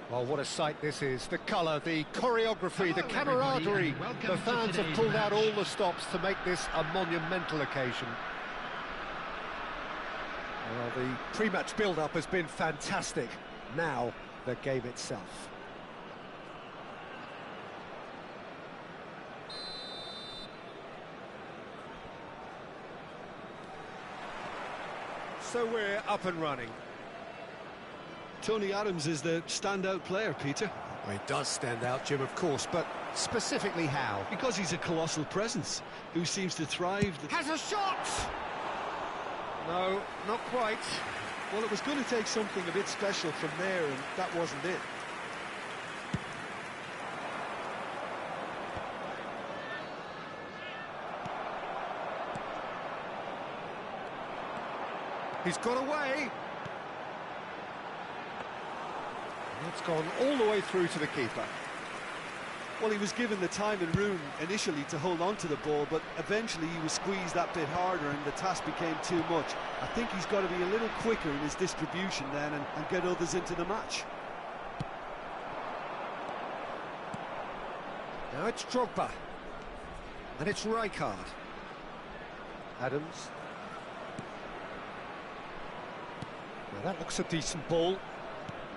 Well, what a sight this is. The colour, the choreography, the camaraderie. The fans have pulled out all the stops to make this a monumental occasion. Well, the pre-match build-up has been fantastic. Now, the game itself. So we're up and running. Tony Adams is the standout player, Peter. Well, he does stand out, Jim, of course, but specifically how? Because he's a colossal presence who seems to thrive. Has a shot! No, not quite. Well, it was going to take something a bit special from there, and that wasn't it. He's got away. It's gone all the way through to the keeper. Well, he was given the time and room initially to hold on to the ball, but eventually he was squeezed that bit harder and the task became too much. I think he's got to be a little quicker in his distribution then and get others into the match. Now it's Drogba. And it's Rijkaard. Adams. Now that looks a decent ball.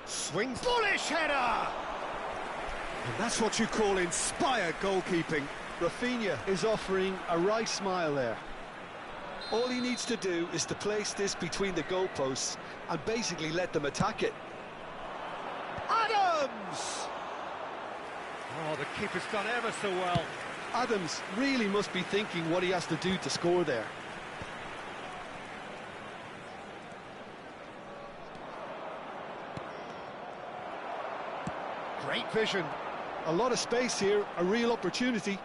Swings. Bullish header! And that's what you call inspired goalkeeping. Rafinha is offering a right smile there. All he needs to do is to place this between the goalposts and basically let them attack it. Adams! Oh, the keeper's done ever so well. Adams really must be thinking what he has to do to score there. Great vision. A lot of space here, a real opportunity.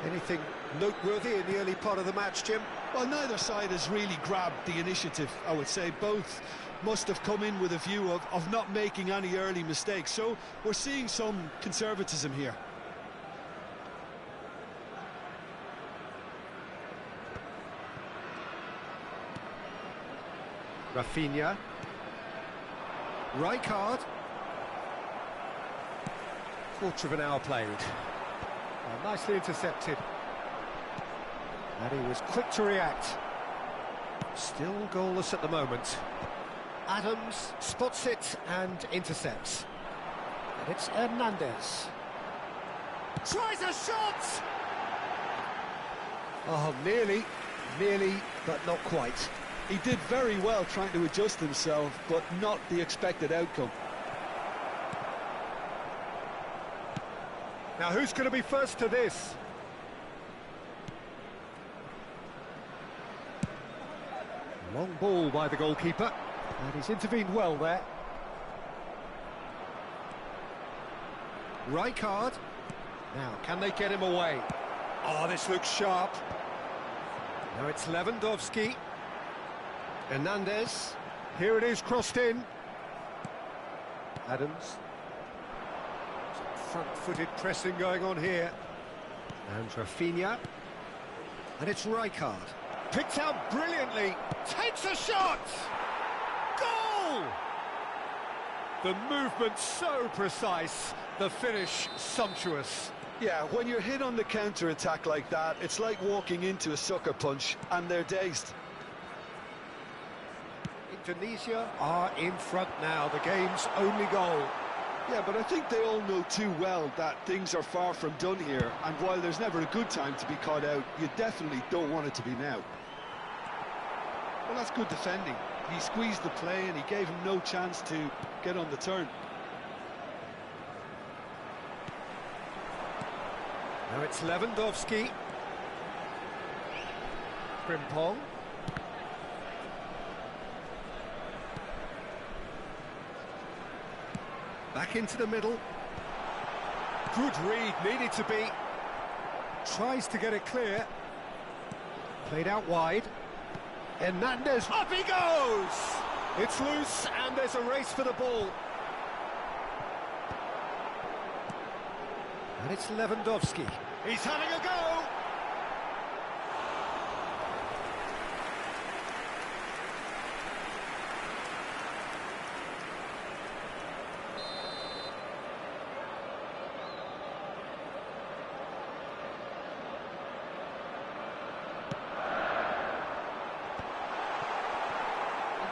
Anything noteworthy in the early part of the match, Jim? Well, neither side has really grabbed the initiative, I would say. Both must have come in with a view of not making any early mistakes. So we're seeing some conservatism here. Rafinha. Rijkaard. Quarter of an hour played. Nicely intercepted. And he was quick to react. Still goalless at the moment. Adams spots it and intercepts. And it's Hernandez. Tries a shot! Oh, nearly, but not quite. He did very well trying to adjust himself, but not the expected outcome. Now who's going to be first to this? Long ball by the goalkeeper, and he's intervened well there. Rijkaard. Now, can they get him away? Oh, this looks sharp. Now it's Lewandowski. Hernandez. Here it is, crossed in. Adams. Front-footed pressing going on here. And Rafinha. And it's Rijkaard. Picked out brilliantly. Takes a shot! Goal! The movement so precise. The finish sumptuous. Yeah, when you're hit on the counter-attack like that, it's like walking into a sucker punch, and they're dazed. Indonesia are in front now, the game's only goal. Yeah, but I think they all know too well that things are far from done here, and while there's never a good time to be caught out, you definitely don't want it to be now. Well, that's good defending. He squeezed the play and he gave him no chance to get on the turn. Now it's Lewandowski. Frimpong. Back into the middle. Good read, needed to be. Tries to get it clear. Played out wide. Hernandez, up he goes! It's loose and there's a race for the ball. And it's Lewandowski. He's having a go!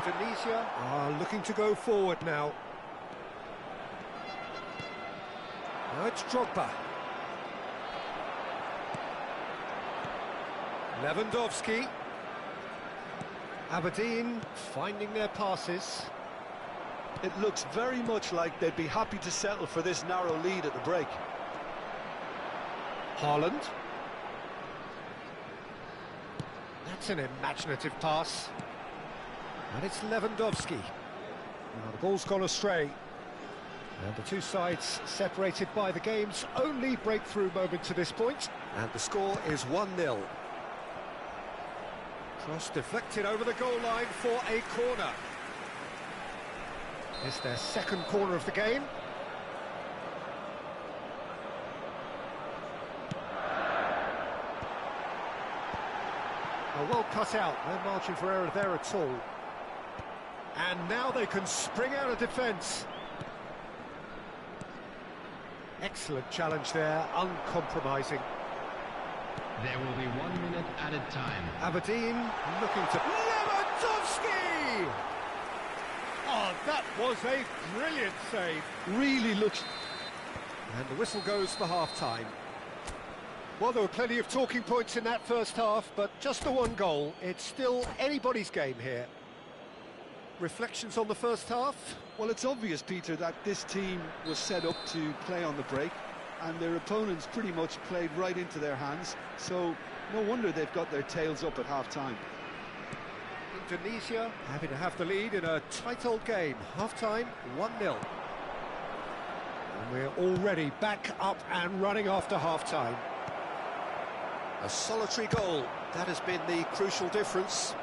Indonesia are looking to go forward now. Now it's Drogba. Lewandowski. Aberdeen finding their passes. It looks very much like they'd be happy to settle for this narrow lead at the break. Haaland. That's an imaginative pass. And it's Lewandowski. Now the ball's gone astray. And the two sides separated by the game's only breakthrough moment to this point. And the score is 1-0. Cross deflected over the goal line for a corner. It's their second corner of the game. Well cut out, no margin for error there at all. And now they can spring out of defence. Excellent challenge there, uncompromising. There will be 1 minute added time. Aberdeen looking to... Lewandowski! Oh, that was a brilliant save. Really looks... And the whistle goes for half-time. Well, there were plenty of talking points in that first half, but just the one goal. It's still anybody's game here. Reflections on the first half? Well, it's obvious, Peter, that this team was set up to play on the break, and their opponents pretty much played right into their hands, so no wonder they've got their tails up at half-time. Indonesia having to have the lead in a tight old game. Half-time, 1-0. And we're already back up and running after half-time. A solitary goal, that has been the crucial difference.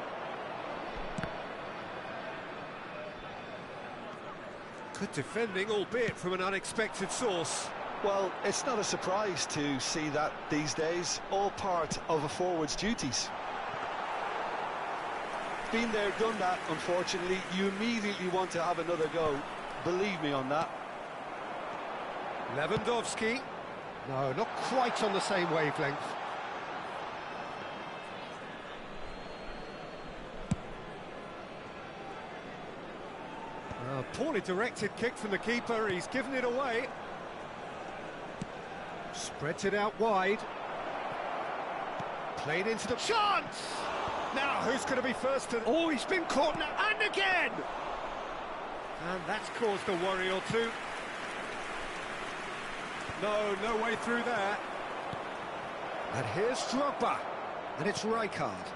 Good defending, albeit from an unexpected source. Well, it's not a surprise to see that these days, all part of a forward's duties. Been there, done that, unfortunately. You immediately want to have another go. Believe me on that. Lewandowski. No, not quite on the same wavelength. Poorly directed kick from the keeper, he's given it away. Spreads it out wide. Played into the... Chance! Now, who's going to be first to... Oh, he's been caught now, and again! And that's caused a worry or two. No way through there. And here's Drogba. And it's Rijkaard.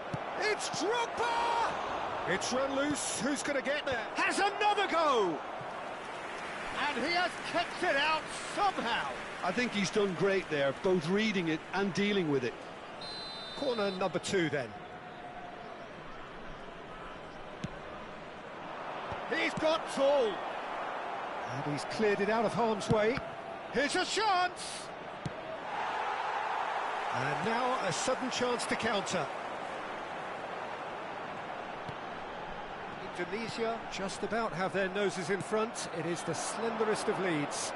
It's Drogba! It's run loose, who's going to get there? Has another go! And he has kept it out somehow. I think he's done great there, both reading it and dealing with it. Corner number 2 then. He's got all. And he's cleared it out of harm's way. Here's a chance! And now a sudden chance to counter. Indonesia just about have their noses in front. It is the slenderest of leads.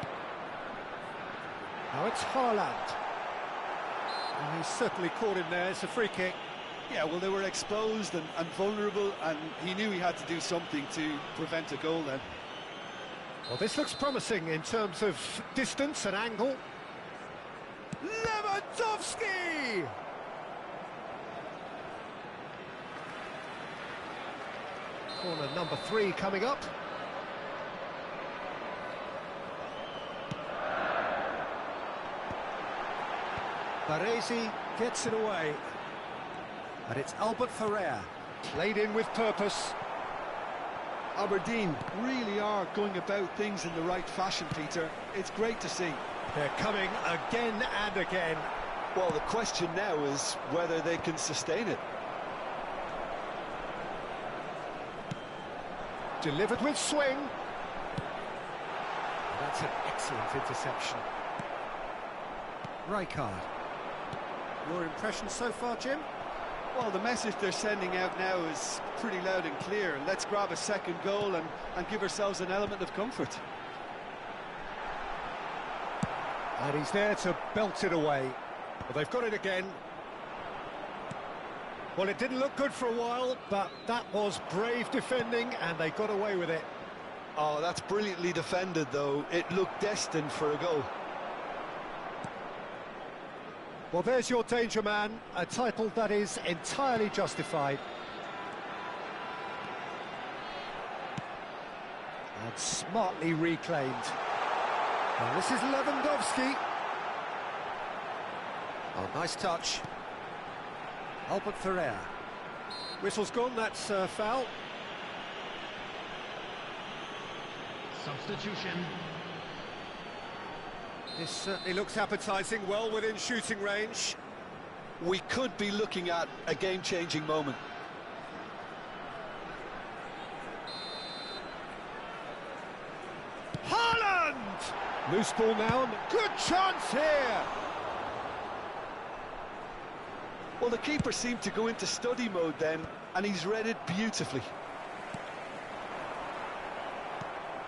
Now it's Haaland. And he's certainly caught him there. It's a free kick. Yeah, well, they were exposed and vulnerable, and he knew he had to do something to prevent a goal then. Well, this looks promising in terms of distance and angle. Lewandowski! Corner number 3 coming up. Baresi gets it away. And it's Albert Ferrer, played in with purpose. Aberdeen really are going about things in the right fashion, Peter. It's great to see. They're coming again and again. Well, the question now is whether they can sustain it. Delivered with swing. That's an excellent interception. Rijkaard. Your impression so far, Jim? Well, the message they're sending out now is pretty loud and clear. Let's grab a second goal and give ourselves an element of comfort. And he's there to belt it away. Well, they've got it again. Well, it didn't look good for a while, but that was brave defending, and they got away with it. Oh, that's brilliantly defended, though. It looked destined for a goal. Well, there's your danger man, a title that is entirely justified. And smartly reclaimed. And this is Lewandowski. Oh, nice touch. Albert Ferrer. Whistle's gone, that's foul. Substitution. This certainly looks appetising, well within shooting range. We could be looking at a game-changing moment. Haaland! Loose ball now, good chance here! Well, the keeper seemed to go into study mode then, and he's read it beautifully.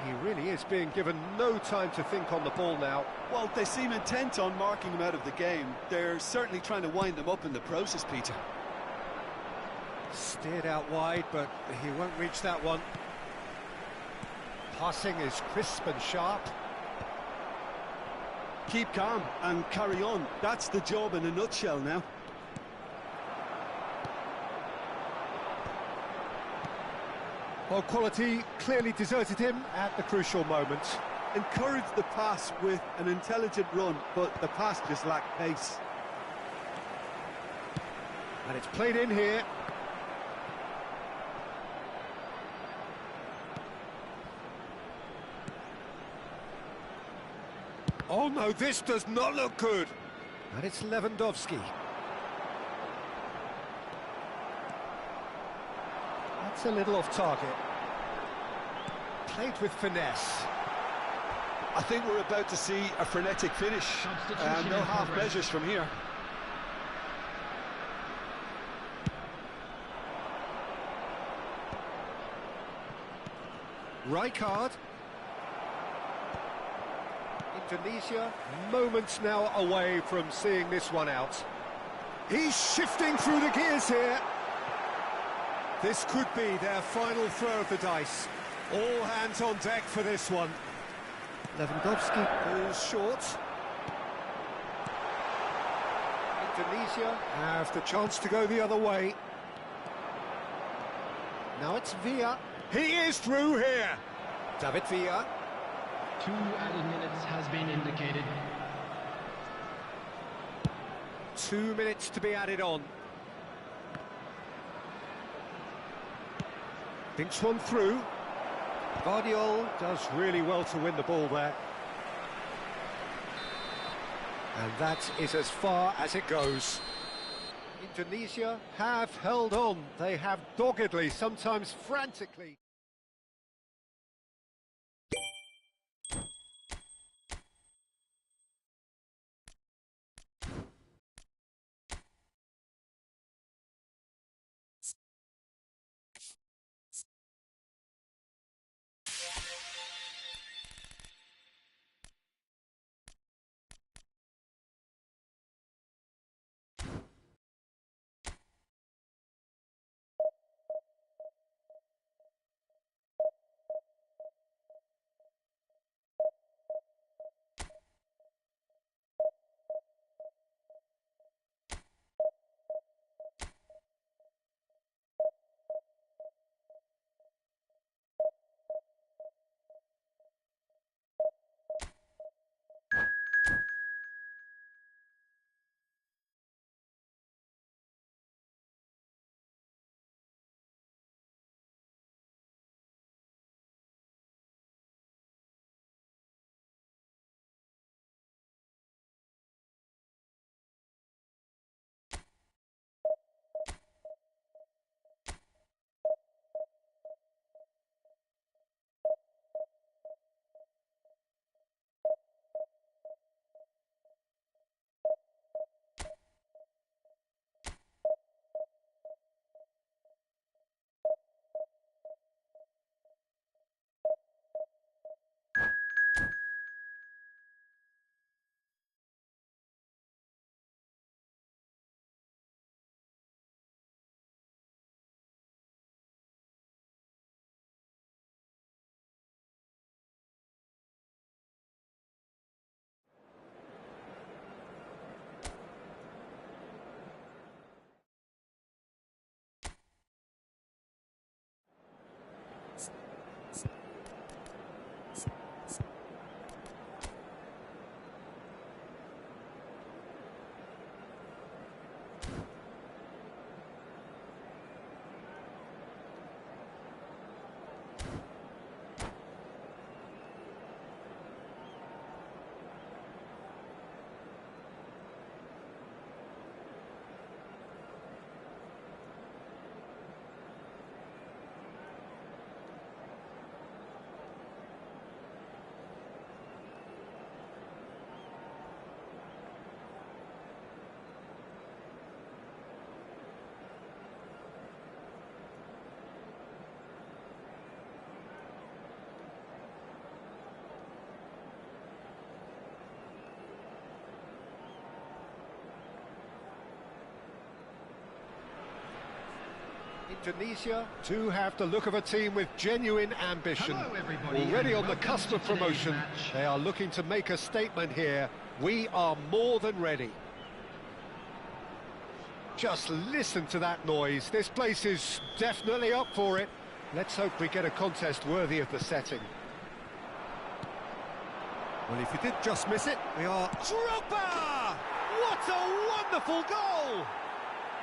He really is being given no time to think on the ball now. Well, they seem intent on marking him out of the game. They're certainly trying to wind him up in the process, Peter. Steered out wide, but he won't reach that one. Passing is crisp and sharp. Keep calm and carry on. That's the job in a nutshell now. Well, quality clearly deserted him at the crucial moment. Encouraged the pass with an intelligent run, but the pass just lacked pace. And it's played in here. Oh no, this does not look good. And it's Lewandowski. That's a little off target. Played with finesse. I think we're about to see a frenetic finish. No half measures from here. Rijkaard. Indonesia, moments now away from seeing this one out. He's shifting through the gears here. This could be their final throw of the dice. All hands on deck for this one. Lewandowski pulls short. Indonesia have the chance to go the other way. Now it's Villa. He is through here. David Villa. 2 added minutes has been indicated. 2 minutes to be added on. Thinks one through. Guardiola does really well to win the ball there. And that is as far as it goes. Indonesia have held on. They have doggedly, sometimes frantically. Indonesia do have the look of a team with genuine ambition. Hello, everybody, Already and on the welcome cusp to of today's promotion, match. they are looking to make a statement here. We are more than ready. Just listen to that noise. This place is definitely up for it. Let's hope we get a contest worthy of the setting. Well, if you did just miss it, we are... Drogba! What a wonderful goal!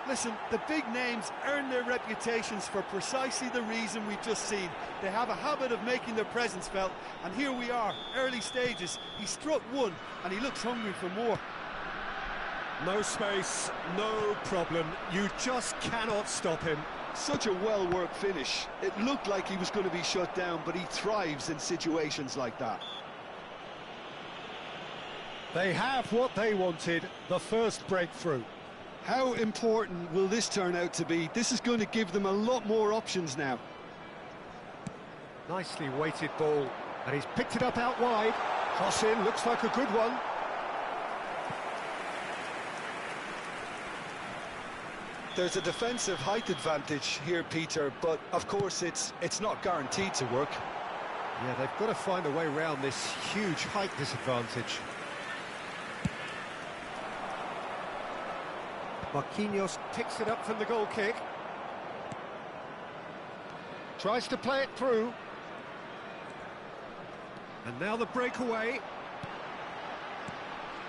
Listen, the big names earn their reputations for precisely the reason we've just seen. They have a habit of making their presence felt, and here we are, early stages. He struck one, and he looks hungry for more. No space, no problem. You just cannot stop him. Such a well-worked finish. It looked like he was going to be shut down, but he thrives in situations like that. They have what they wanted, the first breakthrough. How important will this turn out to be? This is going to give them a lot more options now. Nicely weighted ball, and he's picked it up out wide. Cross in, looks like a good one. There's a defensive height advantage here, Peter, but of course it's not guaranteed to work. Yeah, they've got to find a way around this huge height disadvantage. Marquinhos picks it up from the goal kick. Tries to play it through. And now the breakaway.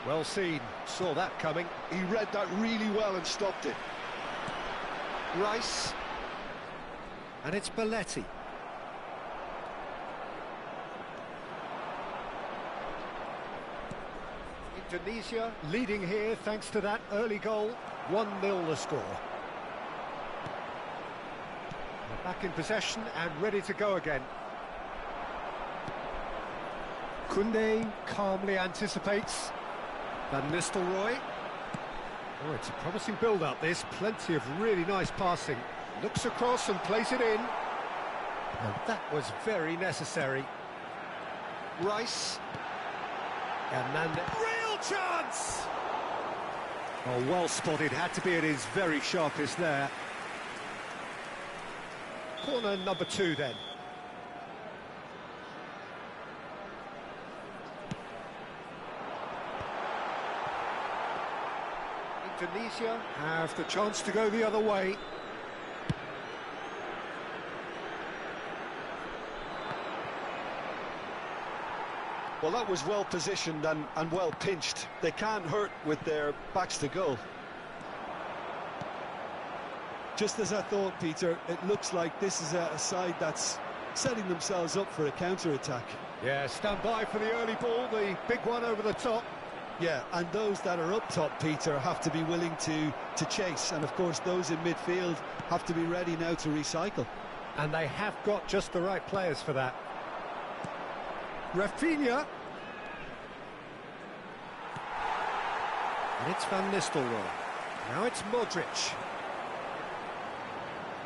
Well seen, saw that coming. He read that really well and stopped it. Rice. And it's Belletti. Indonesia leading here thanks to that early goal. 1-0 the score. They're back in possession and ready to go again. Koundé calmly anticipates. Van Nistelrooy. Oh, it's a promising build-up, this. Plenty of really nice passing. Looks across and plays it in. And that was very necessary. Rice. And real chance! Oh, well spotted, had to be at his very sharpest there. Corner number 2 then. Indonesia have the chance to go the other way. Well, that was well positioned and well pinched. They can't hurt with their backs to goal. Just as I thought, Peter, it looks like this is a side that's setting themselves up for a counter-attack. Yeah, stand by for the early ball, the big one over the top. Yeah, and those that are up top, Peter, have to be willing to chase. And, of course, those in midfield have to be ready now to recycle. And they have got just the right players for that. Rafinha. And it's Van Nistelrooy. Now it's Modric.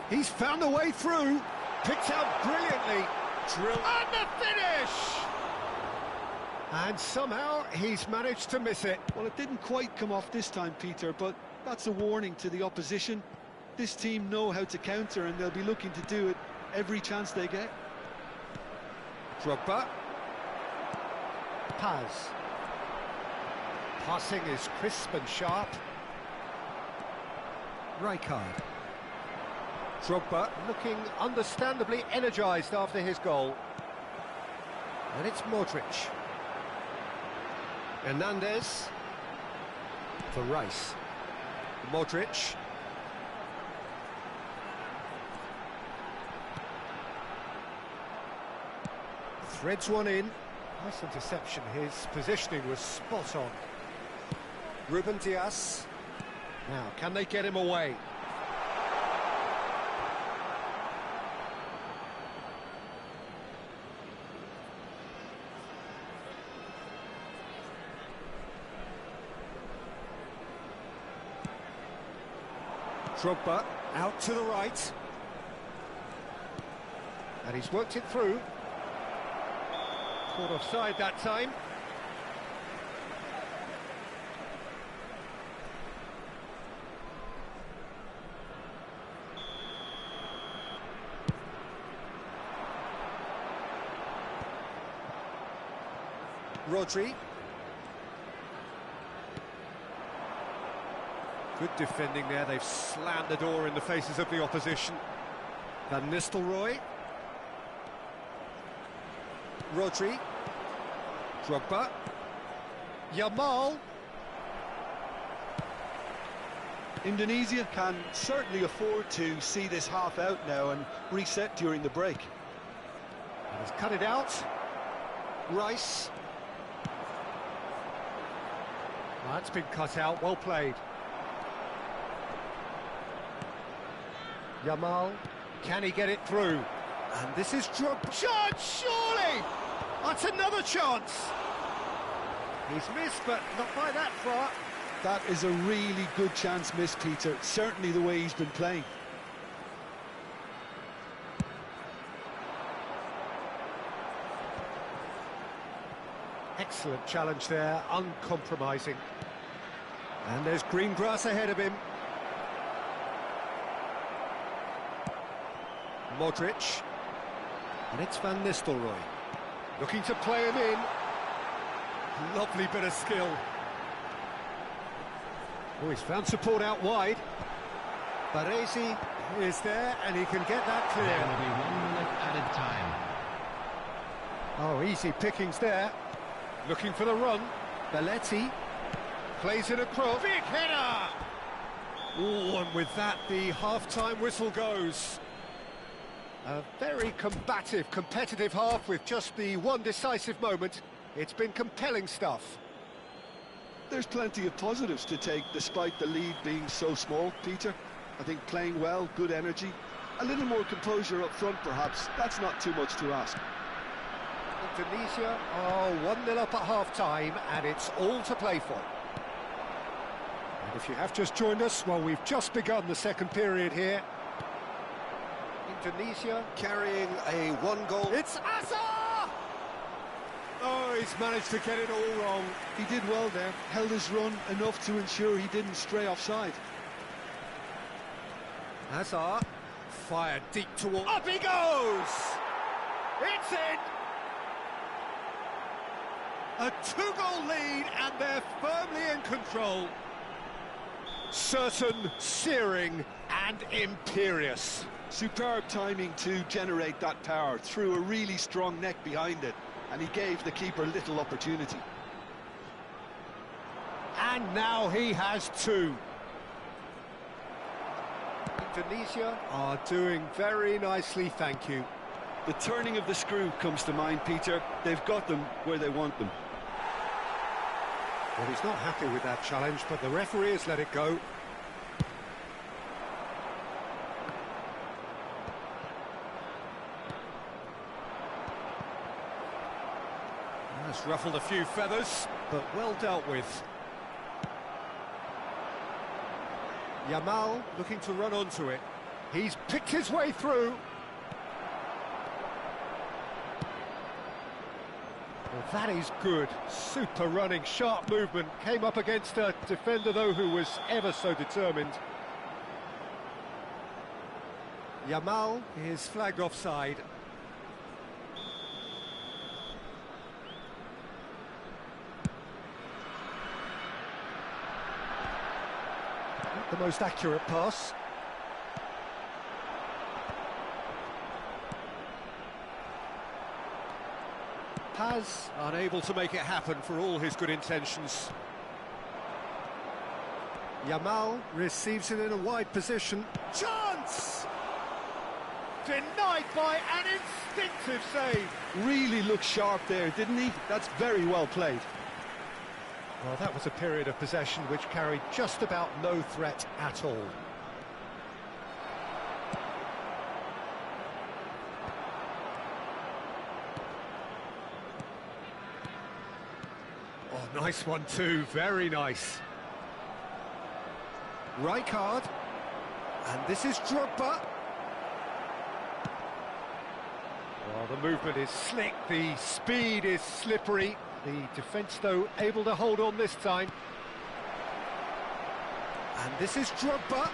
He's found a way through. Picked out brilliantly. Drill. And the finish! And somehow he's managed to miss it. Well, it didn't quite come off this time, Peter, but that's a warning to the opposition. This team know how to counter, and they'll be looking to do it every chance they get. Drogba. Paz. Passing is crisp and sharp. Rijkaard. Drogba looking understandably energised after his goal. And it's Modric. Hernandez. For Rice. Modric. Threads one in. Nice interception. His positioning was spot on. Ruben Dias. Now, can they get him away? Drogba out to the right. And he's worked it through. Caught offside that time. Rodri. Good defending there, they've slammed the door in the faces of the opposition. Van Nistelrooy. Rodri. Drogba. Yamal. Indonesia can certainly afford to see this half out now and reset during the break. And he's cut it out. Rice. That's been cut out, well played. Yamal, can he get it through? And this is Drogba. Chance, surely! That's another chance! He's missed, but not by that far. That is a really good chance missed, Peter. Certainly the way he's been playing. Excellent challenge there, uncompromising. And there's green grass ahead of him. Modric. And it's Van Nistelrooy. Looking to play him in. Lovely bit of skill. Oh, he's found support out wide. Baresi is there, and he can get that clear. There will be 1 minute added time. Oh, easy pickings there. Looking for the run. Belletti plays it across. Big header! Oh, and with that, the half-time whistle goes. A very combative, competitive half with just the one decisive moment. It's been compelling stuff. There's plenty of positives to take despite the lead being so small, Peter. I think playing well, good energy, a little more composure up front perhaps. That's not too much to ask. Indonesia are 1-0 up at half-time, and it's all to play for. And if you have just joined us, well, we've just begun the second period here. Indonesia carrying a one-goal... It's Azar! Oh, he's managed to get it all wrong. He did well there, held his run enough to ensure he didn't stray offside. Azar fired deep towards... Up he goes! It's in! A two-goal lead, and they're firmly in control. Certain, searing, and imperious. Superb timing to generate that power, threw a really strong neck behind it, and he gave the keeper little opportunity. And now he has two. Indonesia are doing very nicely, thank you. The turning of the screw comes to mind, Peter. They've got them where they want them. Well, he's not happy with that challenge, but the referee has let it go. That's ruffled a few feathers, but well dealt with. Yamal looking to run onto it. He's picked his way through. Well, that is good. Super running, sharp movement. Came up against a defender, though, who was ever so determined. Yamal is flagged offside. Not the most accurate pass. Paz unable to make it happen for all his good intentions. Yamal receives it in a wide position. Chance! Denied by an instinctive save. Really looked sharp there, didn't he? That's very well played. Well, that was a period of possession which carried just about no threat at all. Oh, nice one too, very nice. Rijkaard, and this is Drogba. Well, the movement is slick, the speed is slippery. The defence, though, able to hold on this time. And this is Drogba.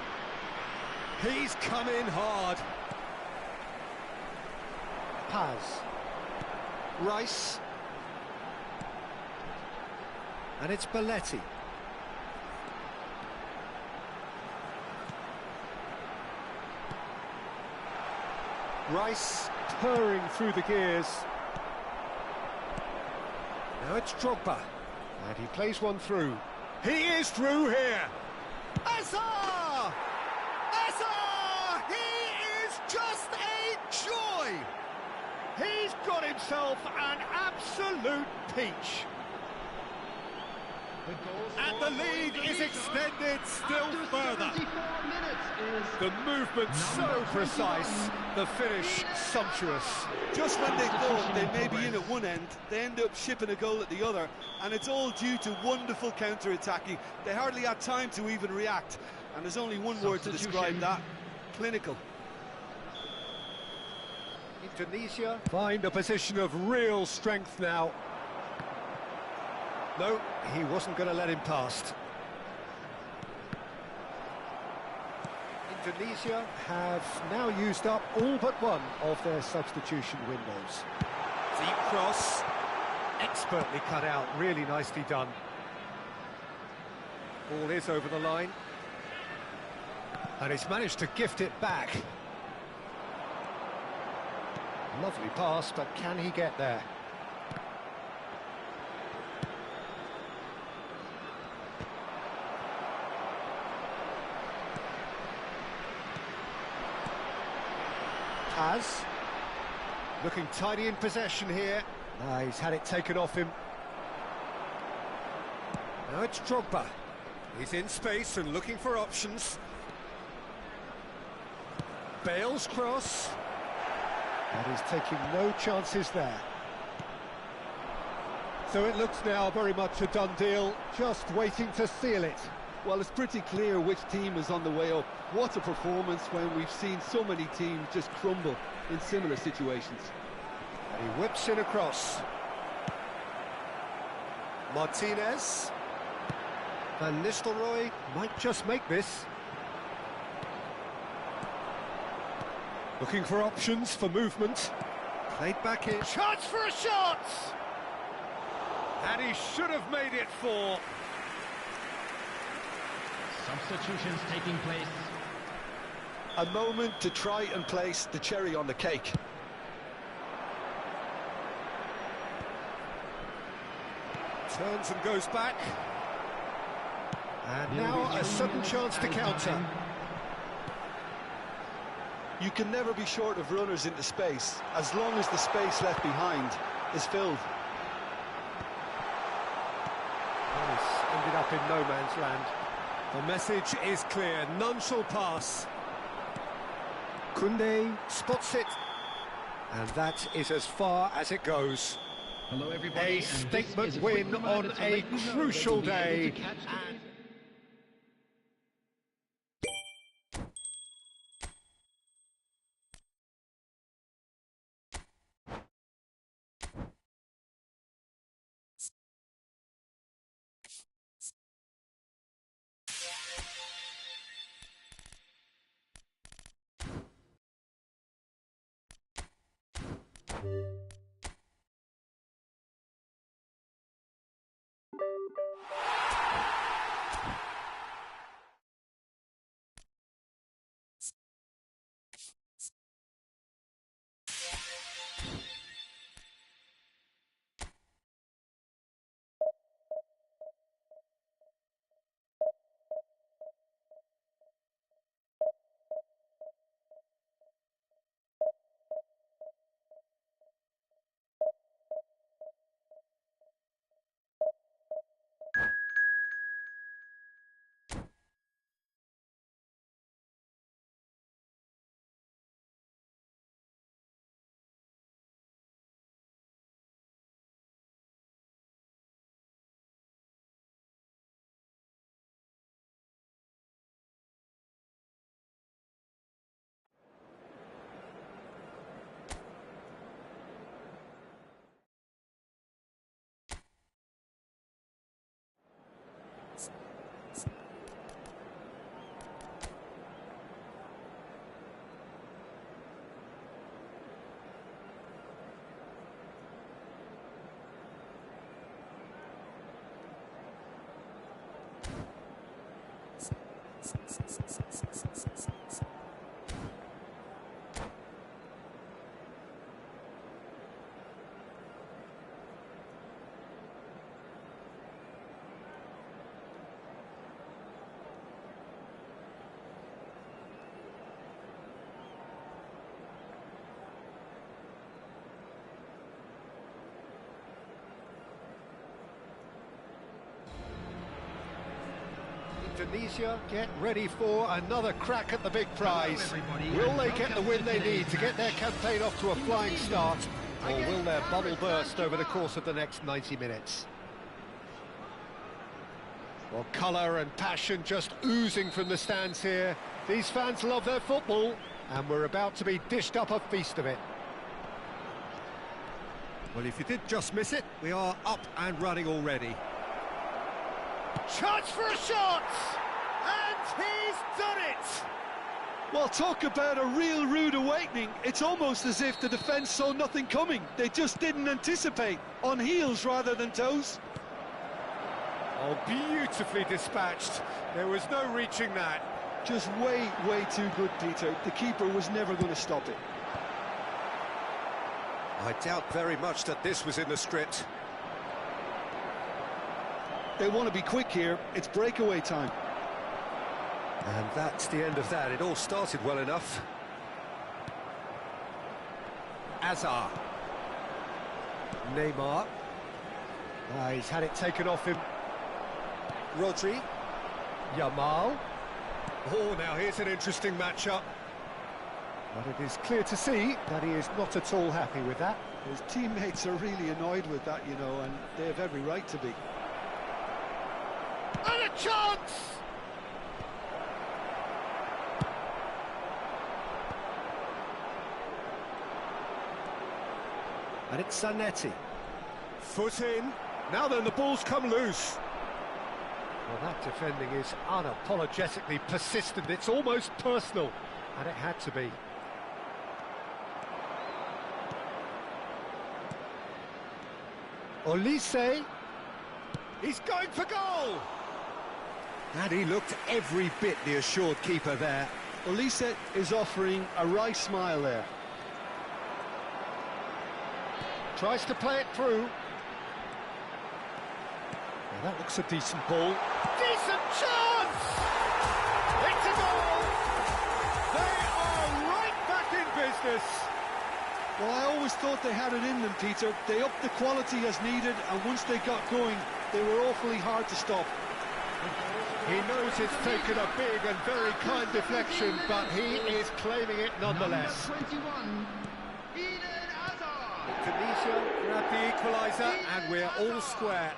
He's come in hard. Paz. Rice. And it's Belletti. Rice purring through the gears. Now it's Drogba. And he plays one through. He is through here. Hazard! Hazard! He is just a joy! He's got himself an absolute peach. And the lead is extended still further. The movement so precise, the finish sumptuous. Just when they thought they may be in at one end, they end up shipping a goal at the other, and it's all due to wonderful counter-attacking. They hardly had time to even react, and there's only one word to describe that: clinical. Indonesia find a position of real strength now. No, he wasn't going to let him past. Indonesia have now used up all but one of their substitution windows. Deep cross, expertly cut out, really nicely done. Ball is over the line. And he's managed to gift it back. Lovely pass, but can he get there? Has looking tidy in possession here. He's had it taken off him. Now it's Drogba. He's in space and looking for options. Bale's cross. And he's taking no chances there. So it looks now very much a done deal, just waiting to seal it. Well, it's pretty clear which team is on the way up. What a performance when we've seen so many teams just crumble in similar situations. And he whips in across. Martinez. Van Nistelrooy might just make this. Looking for options for movement. Played back in. Chance for a shot! And he should have made it 4. Substitutions taking place. A moment to try and place the cherry on the cake. Turns and goes back. And now a sudden chance to counter. You can never be short of runners into space, as long as the space left behind is filled. Oh, he's ended up in no man's land. The message is clear, none shall pass. Koundé spots it, and that is as far as it goes. Hello everybody. A statement win on a crucial day. Indonesia get ready for another crack at the big prize. Will they get the win they need to get their campaign off to a flying start, or will their bubble burst over the course of the next 90 minutes? Well, colour and passion just oozing from the stands here. These fans love their football, and we're about to be dished up a feast of it. Well, if you did just miss it, we are up and running already. Chance for a shot! And he's done it! Well, talk about a real rude awakening. It's almost as if the defence saw nothing coming. They just didn't anticipate. On heels rather than toes. Oh, beautifully dispatched. There was no reaching that. Just way too good, Peter. The keeper was never going to stop it. I doubt very much that this was in the script. They want to be quick here. It's breakaway time. And that's the end of that. It all started well enough. Azar. Neymar. He's had it taken off him. Rodri. Yamal. Oh, now here's an interesting matchup. But it is clear to see that he is not at all happy with that. His teammates are really annoyed with that, you know, and they have every right to be. And a chance! And it's Zanetti. Foot in. Now then, the ball's come loose. Well, that defending is unapologetically persistent. It's almost personal. And it had to be. Olise. He's going for goal! And he looked every bit the assured keeper there. Olise is offering a wry smile there. Tries to play it through. Well, that looks a decent ball. Decent chance! It's a goal! They are right back in business. Well, I always thought they had it in them, Peter. They upped the quality as needed, and once they got going, they were awfully hard to stop. He knows it's taken a big and very kind deflection, but he is claiming it nonetheless. Tunisia grab the equaliser, and we're all square.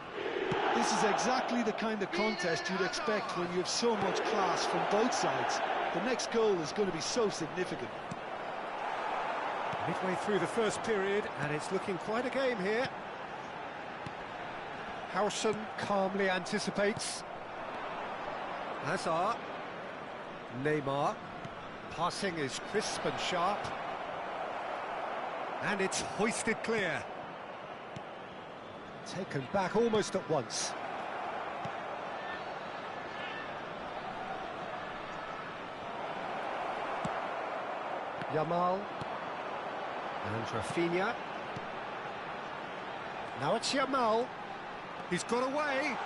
This is exactly the kind of contest you'd expect when you have so much class from both sides. The next goal is going to be so significant. Midway through the first period, and it's looking quite a game here. Howson calmly anticipates. Hazard. Neymar. Passing is crisp and sharp. And it's hoisted clear. Taken back almost at once. Yamal. And Rafinha. Now it's Yamal. He's got away.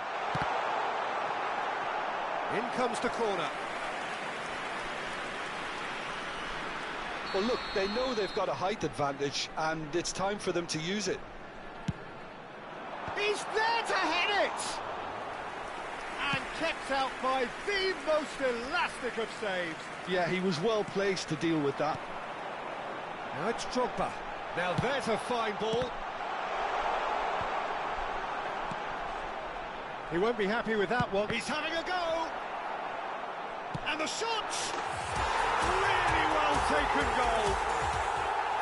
In comes the corner. Well, look, they know they've got a height advantage, and it's time for them to use it. He's there to hit it! And kept out by the most elastic of saves. Yeah, he was well placed to deal with that. Now it's Drogba. Now there's a fine ball. He won't be happy with that one. He's having a go. And the shot! Really well taken goal.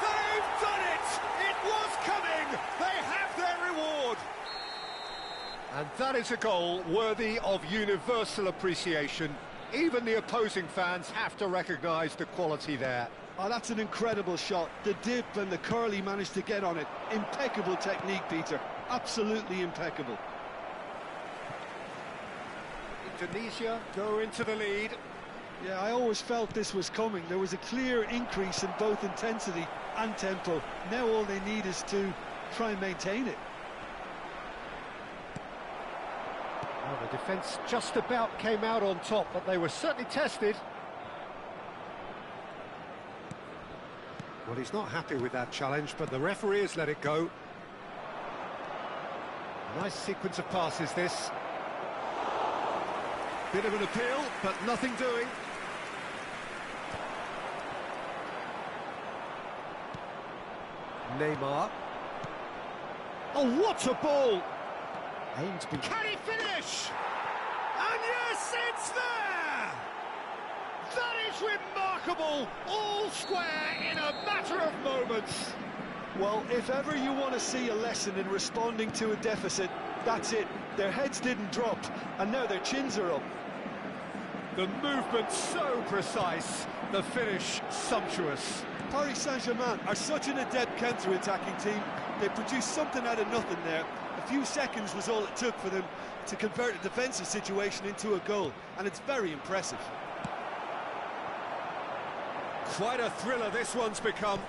They've done it! It was coming! They have their reward. And that is a goal worthy of universal appreciation. Even the opposing fans have to recognise the quality there. Oh, that's an incredible shot. The dip and the curl he managed to get on it. Impeccable technique, Peter. Absolutely impeccable. Indonesia go into the lead. Yeah, I always felt this was coming. There was a clear increase in both intensity and tempo. Now all they need is to try and maintain it. Well, the defence just about came out on top, but they were certainly tested. Well, he's not happy with that challenge, but the referee has let it go. Nice sequence of passes, this. Bit of an appeal, but nothing doing. Neymar. Oh, what a ball! Aimed. Can he finish? And yes, it's there! That is remarkable! All square in a matter of moments. Well, if ever you want to see a lesson in responding to a deficit, that's it. Their heads didn't drop, and now their chins are up. The movement so precise, the finish sumptuous. Paris Saint-Germain are such an adept counter-attacking team. They produced something out of nothing there. A few seconds was all it took for them to convert a defensive situation into a goal, and it's very impressive. Quite a thriller this one's become.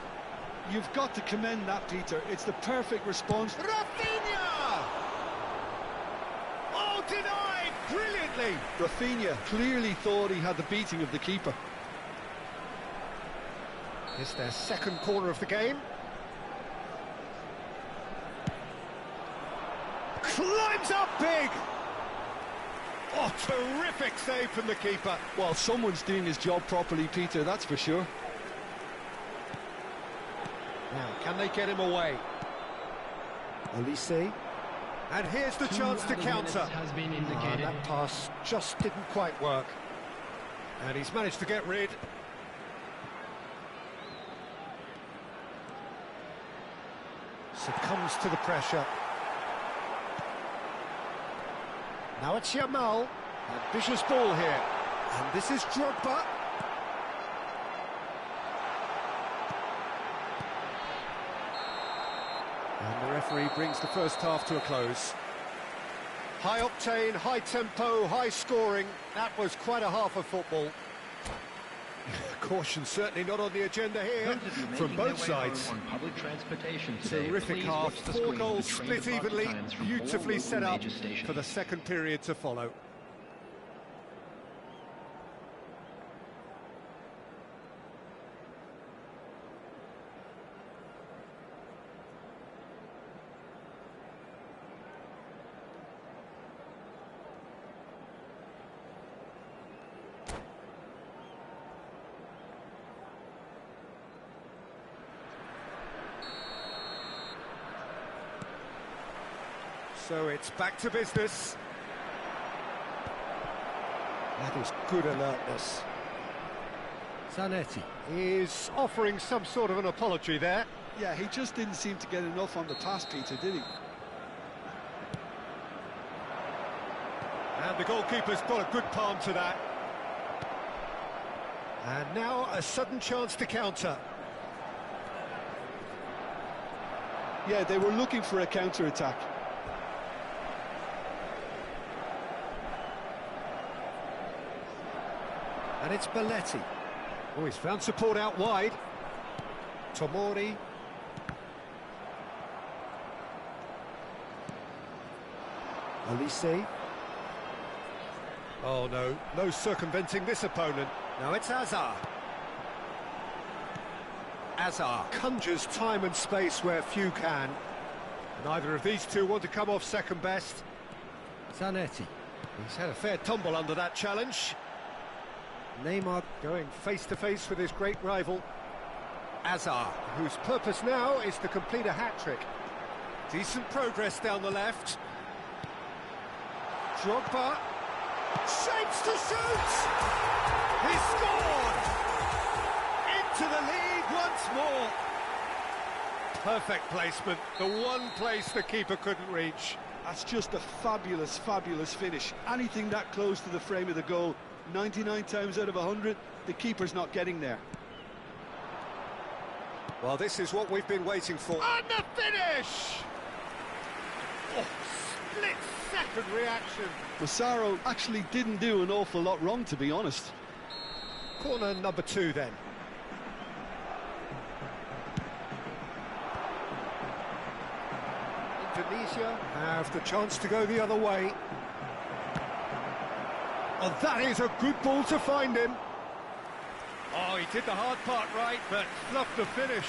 You've got to commend that, Peter. It's the perfect response. Rafinha! Oh, denied brilliantly. Rafinha clearly thought he had the beating of the keeper. It's their second corner of the game. Climbs up big! Oh, terrific save from the keeper. Well, someone's doing his job properly, Peter, that's for sure. Now, can they get him away? Olise. And here's the chance to counter. Has been indicated. That pass just didn't quite work. And he's managed to get rid. Succumbs to the pressure. Now it's Yamal. Ambitious ball here. And this is Drogba. And the referee brings the first half to a close. High octane, high tempo, high scoring. That was quite a half of football. Caution certainly not on the agenda here from both sides. On public transportation today, terrific half, 4 goals split evenly, beautifully set up for the second period to follow. So it's back to business. That is good alertness. Zanetti is offering some sort of an apology there. Yeah, he just didn't seem to get enough on the pass, Peter, did he? And the goalkeeper's got a good palm to that. And now a sudden chance to counter. Yeah, they were looking for a counter-attack. And it's Belletti. Oh, he's found support out wide. Tomori. Olise. Oh, no circumventing this opponent. Now it's Hazard. Hazard conjures time and space where few can. Neither of these two want to come off second best. Zanetti. He's had a fair tumble under that challenge. Neymar going face-to-face with his great rival. Hazard, whose purpose now is to complete a hat-trick. Decent progress down the left. Drogba. Shapes to shoot! He scored! Into the lead once more. Perfect placement, the one place the keeper couldn't reach. That's just a fabulous, fabulous finish. Anything that close to the frame of the goal, 99 times out of 100, the keeper's not getting there. Well, this is what we've been waiting for. And the finish! Oh, split-second reaction. Massaro actually didn't do an awful lot wrong, to be honest. Corner number 2 then. Indonesia have the chance to go the other way. Oh, that is a good ball to find him. Oh, he did the hard part right, but fluffed the finish.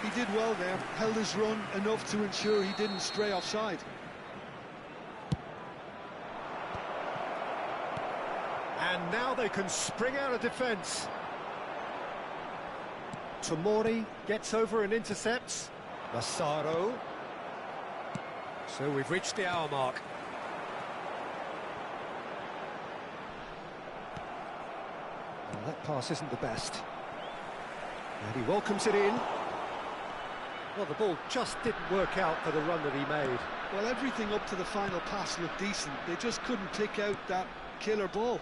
He did well there, held his run enough to ensure he didn't stray offside. And now they can spring out of defence. Tomori gets over and intercepts. Massaro. So we've reached the hour mark. Well, that pass isn't the best. And he welcomes it in. Well, the ball just didn't work out for the run that he made. Well, everything up to the final pass looked decent. They just couldn't pick out that killer ball.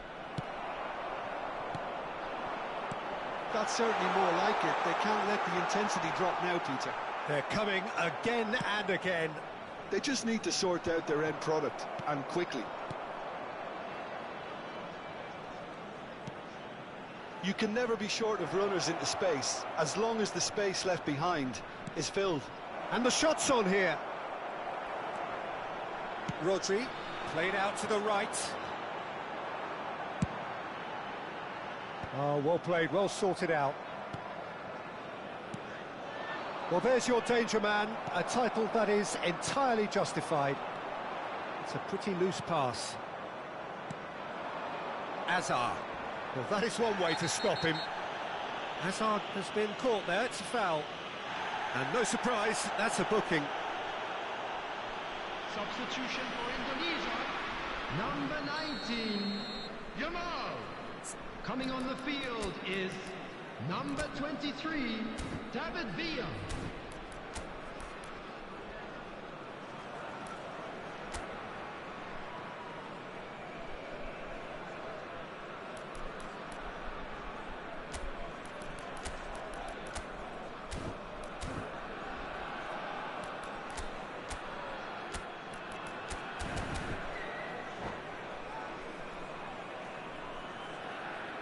That's certainly more like it. They can't let the intensity drop now, Peter. They're coming again and again. They just need to sort out their end product, and quickly. You can never be short of runners into space, as long as the space left behind is filled. And the shot's on here. Rodri, played out to the right. Oh, well played, well sorted out. Well, there's your danger man, a title that is entirely justified. It's a pretty loose pass. Azar. Well, that is one way to stop him. Hazard has been caught there, it's a foul. And no surprise, that's a booking. Substitution for Indonesia. Number 19, Yamal. Coming on the field is number 23, David Villa.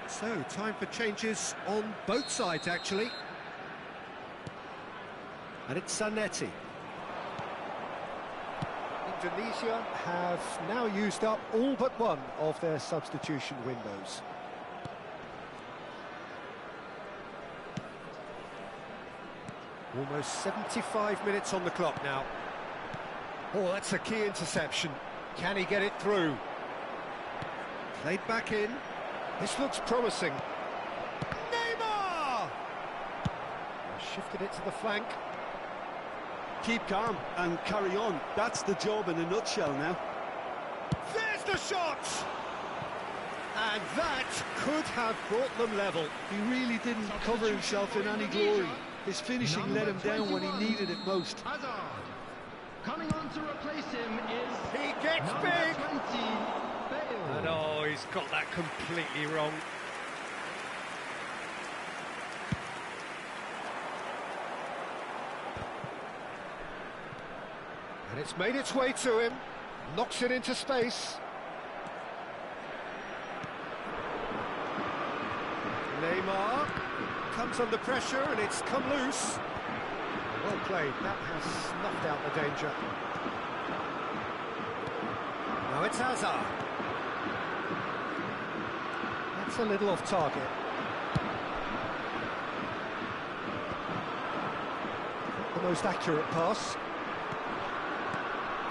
So, time for changes on both sides, actually. And it's Zanetti. Indonesia have now used up all but one of their substitution windows. Almost 75 minutes on the clock now. Oh, that's a key interception. Can he get it through? Played back in. This looks promising. Neymar! Shifted it to the flank. Keep calm and carry on. That's the job in a nutshell now. There's the shot! And that could have brought them level. He really didn't cover himself in any glory. His finishing let him down when he needed it most. Hazard. Coming on to replace him is He gets number big! 20, Bale. And oh, he's got that completely wrong. And it's made its way to him. Knocks it into space. Neymar comes under pressure and it's come loose. Well played, that has snuffed out the danger. Now it's Hazard. That's a little off target. Not the most accurate pass.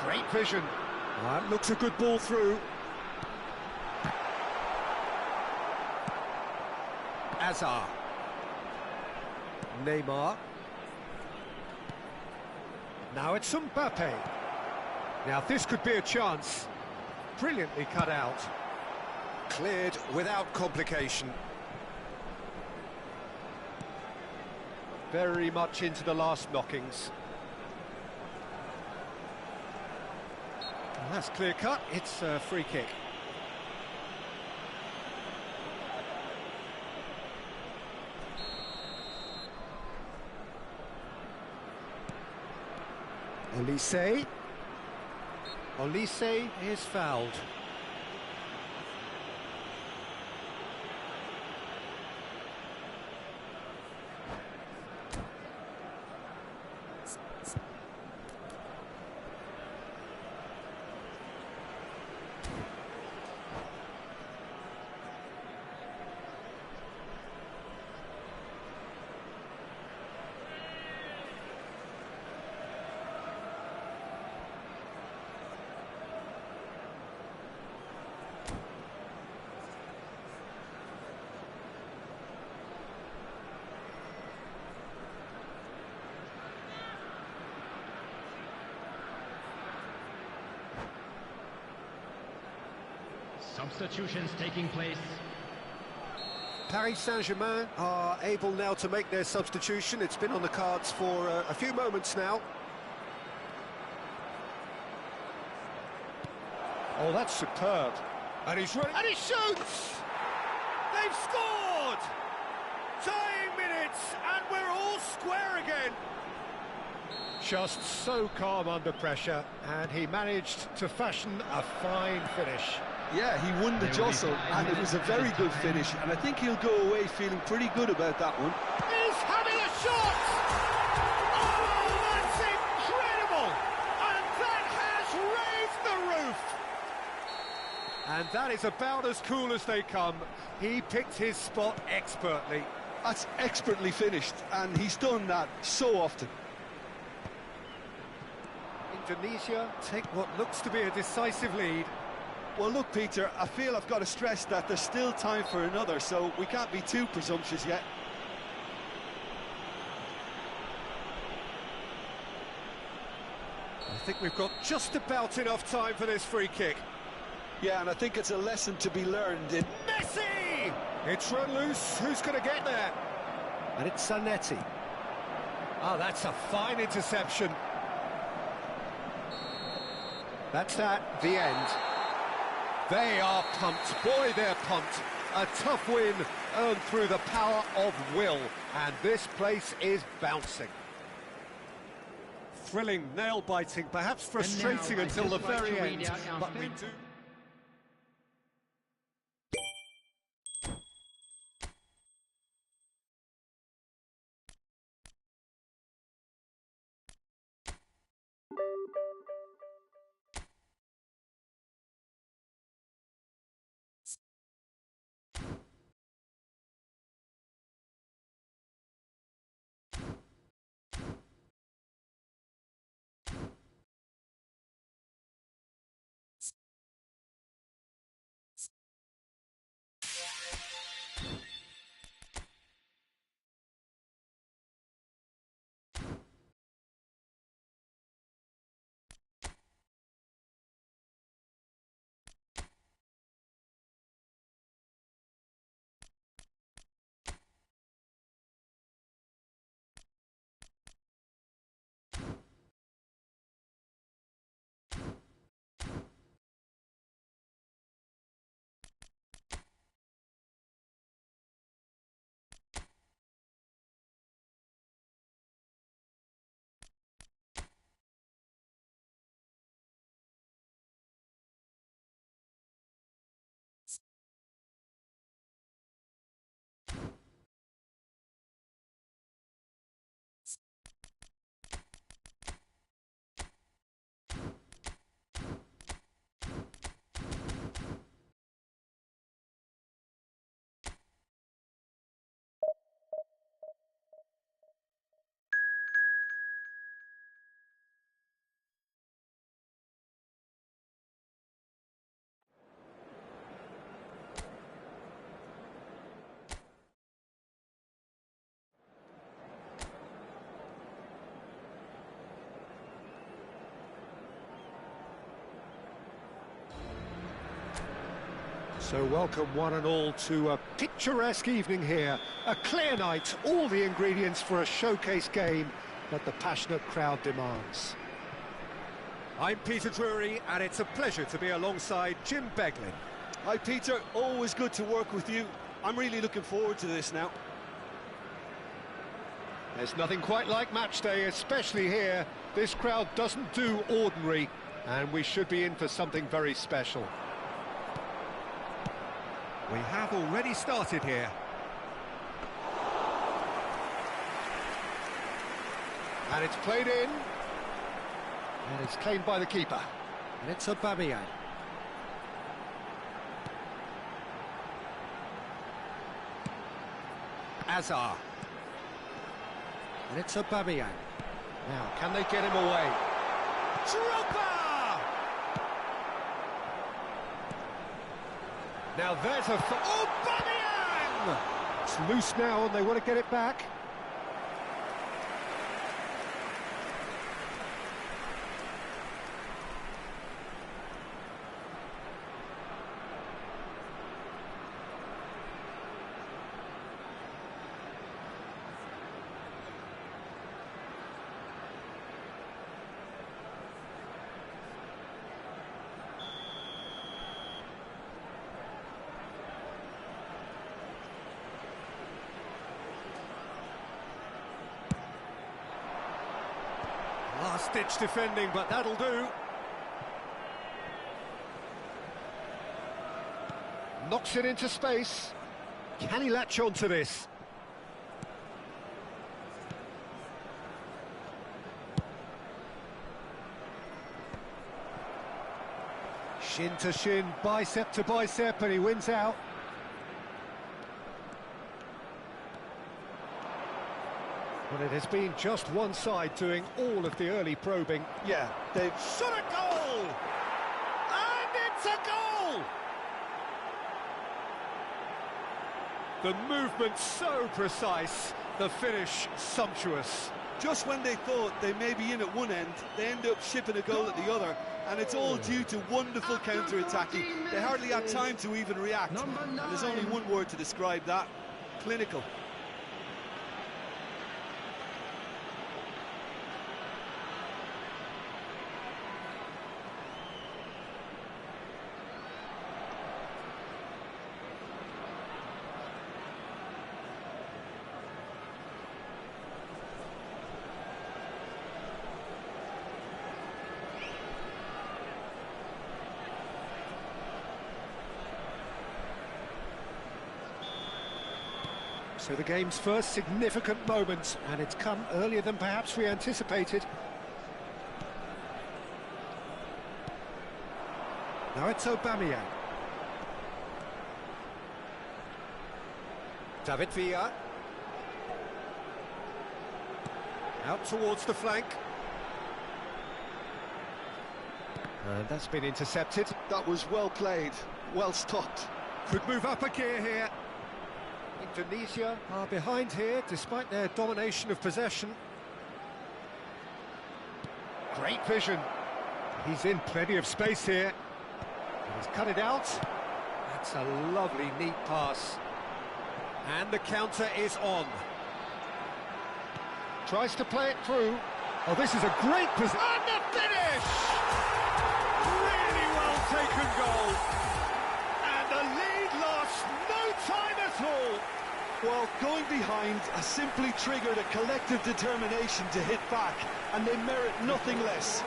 Great vision. That looks a good ball through. Hazard. Neymar. Now it's Mbappe. Now this could be a chance. Brilliantly cut out. Cleared without complication. Very much into the last knockings. Well, that's clear cut. It's a free kick. Olise. Olise is fouled. Substitutions taking place. Paris Saint-Germain are able now to make their substitution. It's been on the cards for a few moments now. Oh, that's superb. And he's running, and he shoots! They've scored! Tying minutes, and we're all square again. Just so calm under pressure, and he managed to fashion a fine finish. Yeah, he won the jostle, and it was a very good finish, and I think he'll go away feeling pretty good about that one. He's having a shot! Oh, that's incredible! And that has raised the roof! And that is about as cool as they come. He picked his spot expertly. That's expertly finished, and he's done that so often. Indonesia take what looks to be a decisive lead. Well, look, Peter, I feel I've got to stress that there's still time for another, so we can't be too presumptuous yet. I think we've got just about enough time for this free kick. Yeah, and I think it's a lesson to be learned in... Messi! It's run loose. Who's going to get there? And it's Zanetti. Oh, that's a fine interception. That's that, the end. They are pumped. Boy, they're pumped. A tough win earned through the power of will. And this place is bouncing. Thrilling, nail-biting, perhaps frustrating until the very end. But we do... So welcome one and all to a picturesque evening here. A clear night, all the ingredients for a showcase game that the passionate crowd demands. I'm Peter Drury, and it's a pleasure to be alongside Jim Beglin. Hi, Peter. Always good to work with you. I'm really looking forward to this now. There's nothing quite like match day, especially here. This crowd doesn't do ordinary, and we should be in for something very special. We have already started here. And it's played in. And it's claimed by the keeper. And it's Aubameyang. Azar. And it's Aubameyang. Now, can they get him away? Drogba! Now there's a... Aubameyang! It's loose now and they want to get it back. Last-ditch defending, but that'll do. Knocks it into space. Can he latch on to this? Shin to shin, bicep to bicep, and he wins out. Well, it has been just one side doing all of the early probing. Yeah, they've Shot a goal! And it's a goal! The movement so precise, the finish sumptuous. just when they thought they may be in at one end, they end up shipping a goal at the other, and it's all due to wonderful counter-attacking. They hardly had time to even react. And there's only one word to describe that: clinical. So the game's first significant moment, and it's come earlier than perhaps we anticipated. Now it's Aubameyang. David Villa. Out towards the flank. And that's been intercepted. That was well played, well stopped. Could move up a gear here. Indonesia are behind here, despite their domination of possession. Great vision. He's in plenty of space here. He's cut it out. That's a lovely, neat pass. And the counter is on. Tries to play it through. Oh, this is a great position. And the finish! Really well taken goal. And the lead lost no time at all. Well, going behind has simply triggered a collective determination to hit back, and they merit nothing less.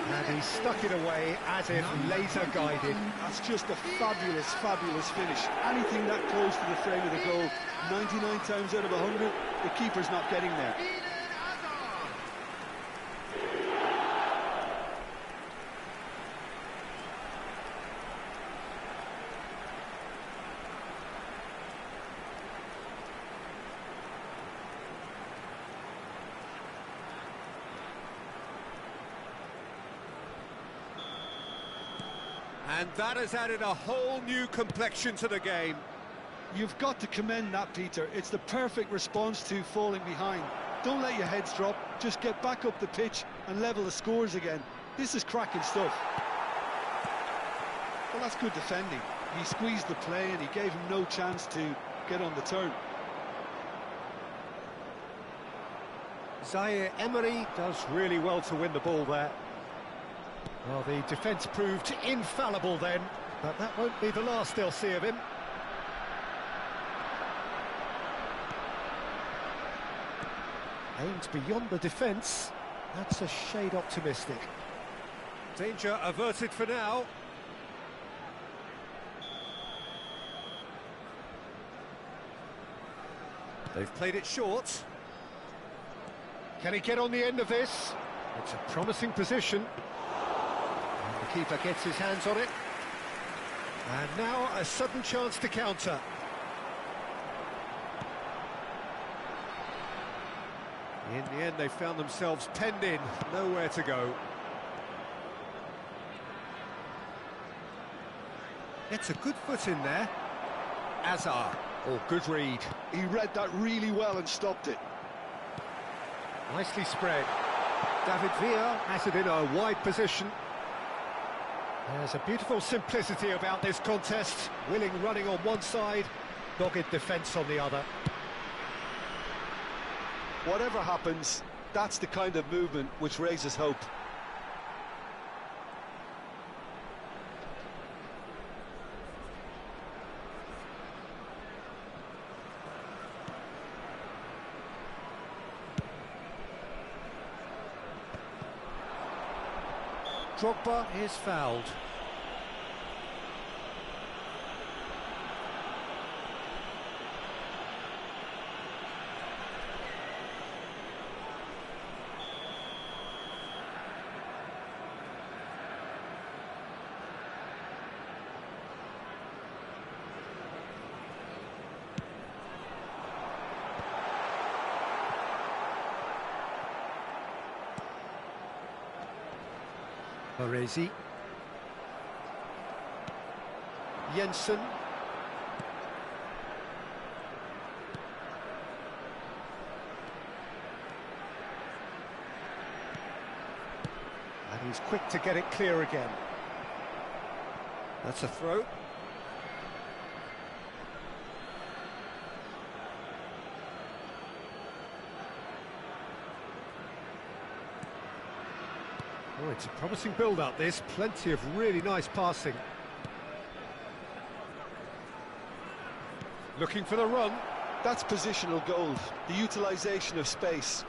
And he stuck it away as if laser-guided. That's just a fabulous, fabulous finish. Anything that close to the frame of the goal, 99 times out of 100, the keeper's not getting there. And that has added a whole new complexion to the game. You've got to commend that, Peter. It's the perfect response to falling behind. Don't let your heads drop, just get back up the pitch and level the scores again. This is cracking stuff. Well, that's good defending. He squeezed the play and he gave him no chance to get on the turn. Zaire Emery does really well to win the ball there. Well, the defence proved infallible then, but that won't be the last they'll see of him. Aims beyond the defence. That's a shade optimistic. Danger averted for now. They've played it short. Can he get on the end of this? It's a promising position. The keeper gets his hands on it. And now a sudden chance to counter. In the end, they found themselves penned in, nowhere to go. Gets a good foot in there. Azar, oh, good read. He read that really well and stopped it. Nicely spread. David Villa has it in a wide position. There's a beautiful simplicity about this contest. Willing running on one side, dogged defence on the other. Whatever happens, that's the kind of movement which raises hope. Drogba is fouled. Baresi. Jensen. And he's quick to get it clear again. That's a throw. Oh, it's a promising build-up, this. Plenty of really nice passing. Looking for the run. That's positional gold, the utilisation of space.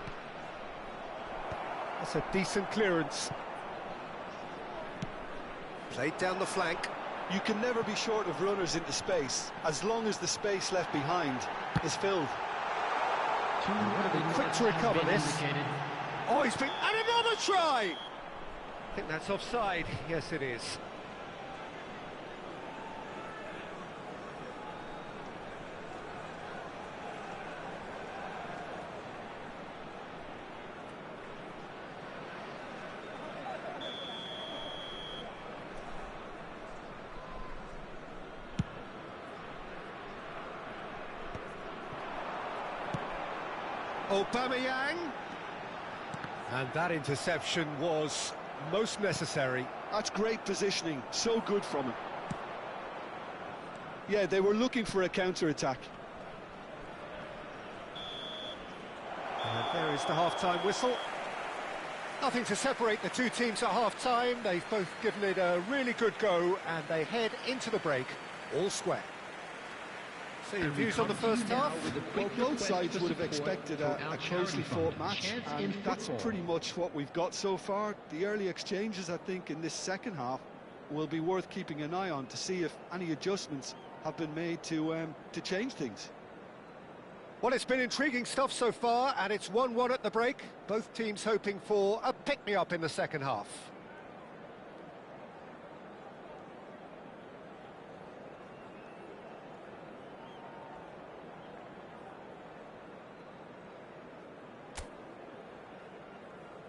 That's a decent clearance. Played down the flank. You can never be short of runners into space, as long as the space left behind is filled. Quick to recover this. Oh, he's been... And another try! I think that's offside. Yes, it is. Aubameyang. And that interception was most necessary. That's great positioning, so good from him. Yeah, they were looking for a counter-attack. And there is the half-time whistle. Nothing to separate the two teams at half-time. They've both given it a really good go, and they head into the break all square. So your views on the first half? Well, both sides would have expected a closely fought match, and that's pretty much what we've got so far. The early exchanges, I think, in this second half will be worth keeping an eye on to see if any adjustments have been made to change things. Well, it's been intriguing stuff so far, and it's 1-1 at the break. Both teams hoping for a pick-me-up in the second half.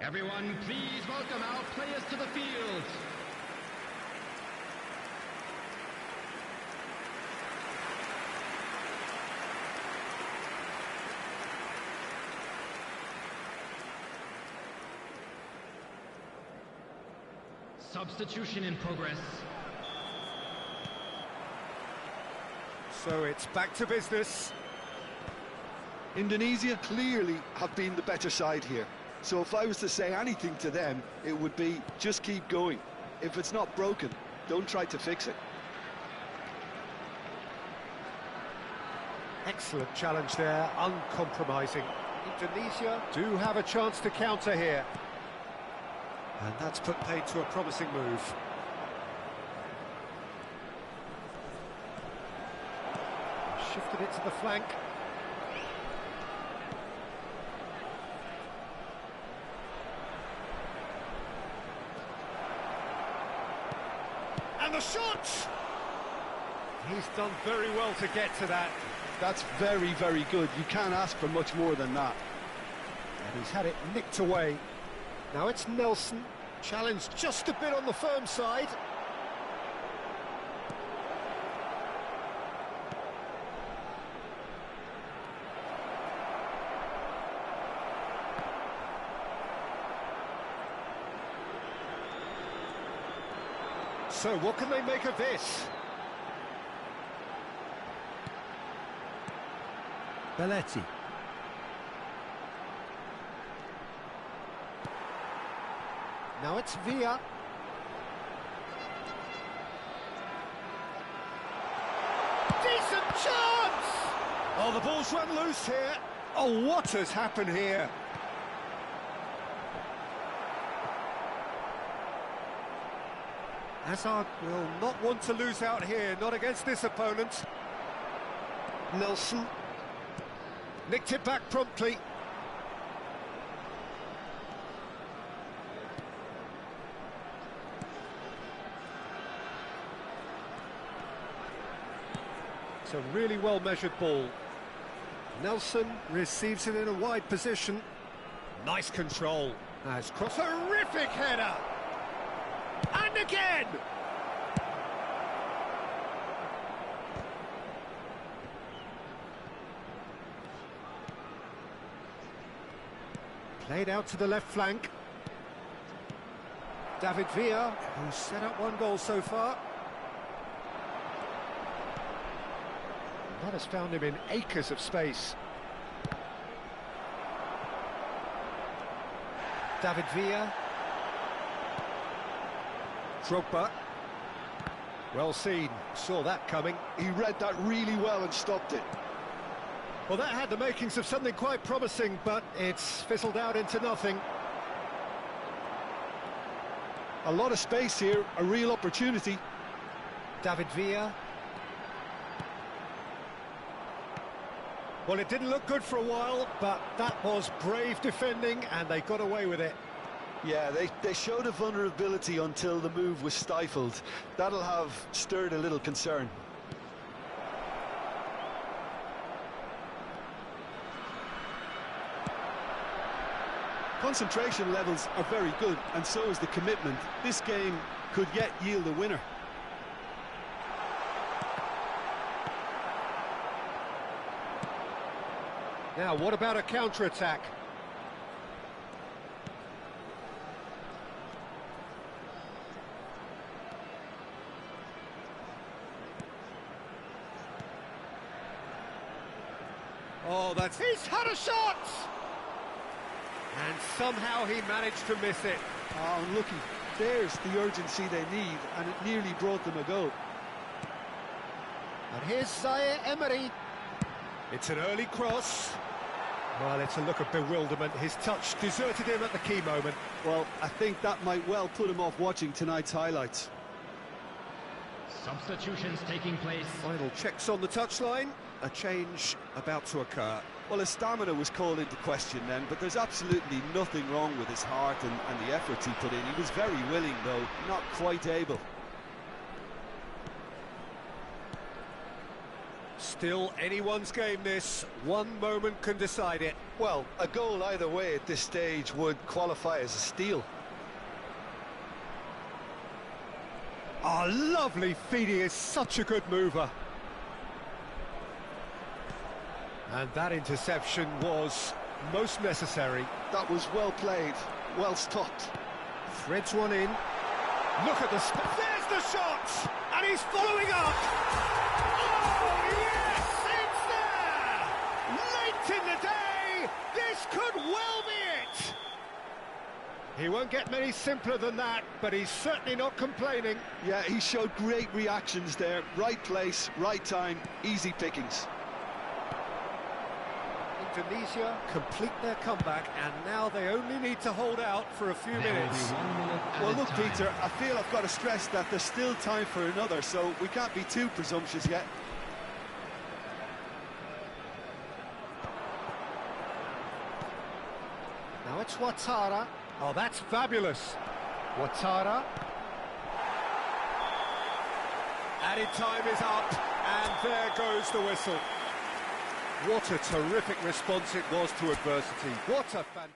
Everyone, please welcome our players to the field. Substitution in progress. So it's back to business. Indonesia clearly have been the better side here. So if I was to say anything to them, it would be just keep going. If it's not broken, don't try to fix it. Excellent challenge there, uncompromising. Indonesia do have a chance to counter here. And that's put paid to a promising move. Shifted it to the flank. And the shot! He's done very well to get to that. That's very, very good. You can't ask for much more than that. And he's had it nicked away. Now it's Nelson, challenged just a bit on the firm side. So what can they make of this? Belletti. Now it's Villa. Decent chance! Oh, the ball's run loose here. Oh, what has happened here? Hazard will not want to lose out here, not against this opponent. Nelson nicked it back promptly. It's a really well-measured ball. Nelson receives it in a wide position. Nice control. As cross, terrific header! And again! Played out to the left flank. David Villa, who's set up one goal so far. That has found him in acres of space. David Villa. Drogba. Well seen, saw that coming. He read that really well and stopped it. Well, that had the makings of something quite promising, but it's fizzled out into nothing. A lot of space here, a real opportunity. David Villa. Well, it didn't look good for a while, but that was brave defending, and they got away with it. Yeah, they showed a vulnerability until the move was stifled. That'll have stirred a little concern. Concentration levels are very good, and so is the commitment. This game could yet yield a winner. Now, what about a counter-attack? Oh, he's had a shot! And somehow he managed to miss it. Oh, unlucky. There's the urgency they need, and it nearly brought them a goal. And here's Zaire Emery. It's an early cross. Well, it's a look of bewilderment. His touch deserted him at the key moment. Well, I think that might well put him off watching tonight's highlights. Substitutions taking place. Final checks on the touchline. A change about to occur. Well, his stamina was called into question then, but there's absolutely nothing wrong with his heart and the efforts he put in. He was very willing, though, not quite able. Still anyone's game, this. One moment can decide it. Well, a goal either way at this stage would qualify as a steal. Oh, lovely feed. He is such a good mover. And that interception was most necessary. That was well played, well stopped. Threads one in. Look at the... There's the shot! And he's following up! Oh, yes! It's there! Late in the day, this could well be it! He won't get many simpler than that, but he's certainly not complaining. Yeah, he showed great reactions there. Right place, right time, easy pickings. Indonesia complete their comeback, and now they only need to hold out for a few minutes. Well, look, Peter, I feel I've got to stress that there's still time for another, so we can't be too presumptuous yet. Now it's Ouattara. Oh, that's fabulous. Ouattara. Added time is up, and there goes the whistle. What a terrific response it was to adversity. What a fantastic...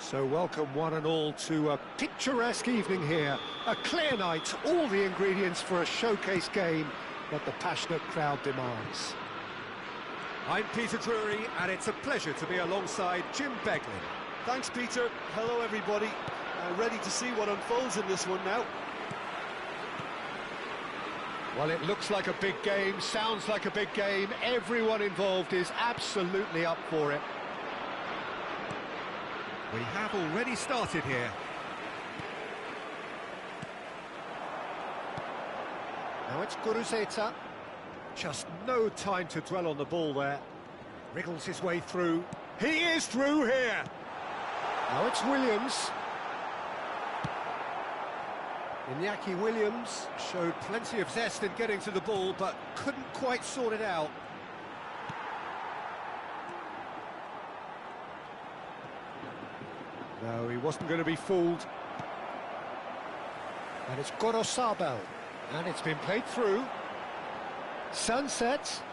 So welcome one and all to a picturesque evening here. A clear night, all the ingredients for a showcase game that the passionate crowd demands. I'm Peter Drury, and it's a pleasure to be alongside Jim Beglin. Thanks, Peter. Hello, everybody. Ready to see what unfolds in this one now. Well, it looks like a big game, sounds like a big game. Everyone involved is absolutely up for it. We have already started here. Now it's Guruzeta. Just no time to dwell on the ball there. Wriggles his way through. He is through here! Now it's Williams. Iñaki Williams showed plenty of zest in getting to the ball, but couldn't quite sort it out. No, he wasn't going to be fooled. And it's Gorosabel. And it's been played through. Sunset.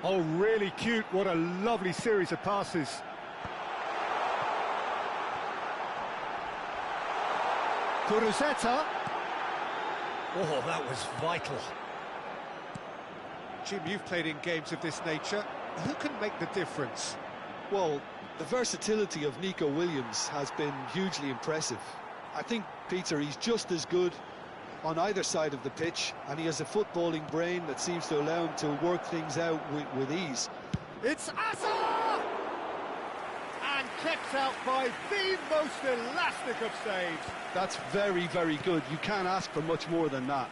Oh, really cute. What a lovely series of passes. Guruzeta. Oh, that was vital. Jim, you've played in games of this nature. Who can make the difference? Well, the versatility of Nico Williams has been hugely impressive. I think, Peter, he's just as good on either side of the pitch, and he has a footballing brain that seems to allow him to work things out with ease. It's Asa! And kept out by the most elastic of saves. That's very, very good. You can't ask for much more than that.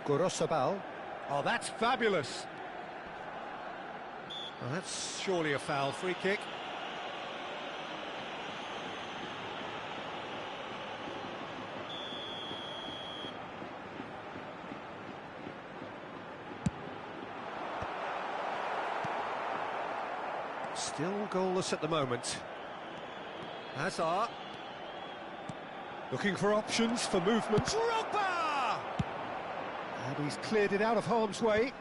Gorosabel. Oh, that's fabulous. Well, that's surely a foul. Free kick. Still goalless at the moment. Hazard. Looking for options for movement. Drogba! And he's cleared it out of harm's way.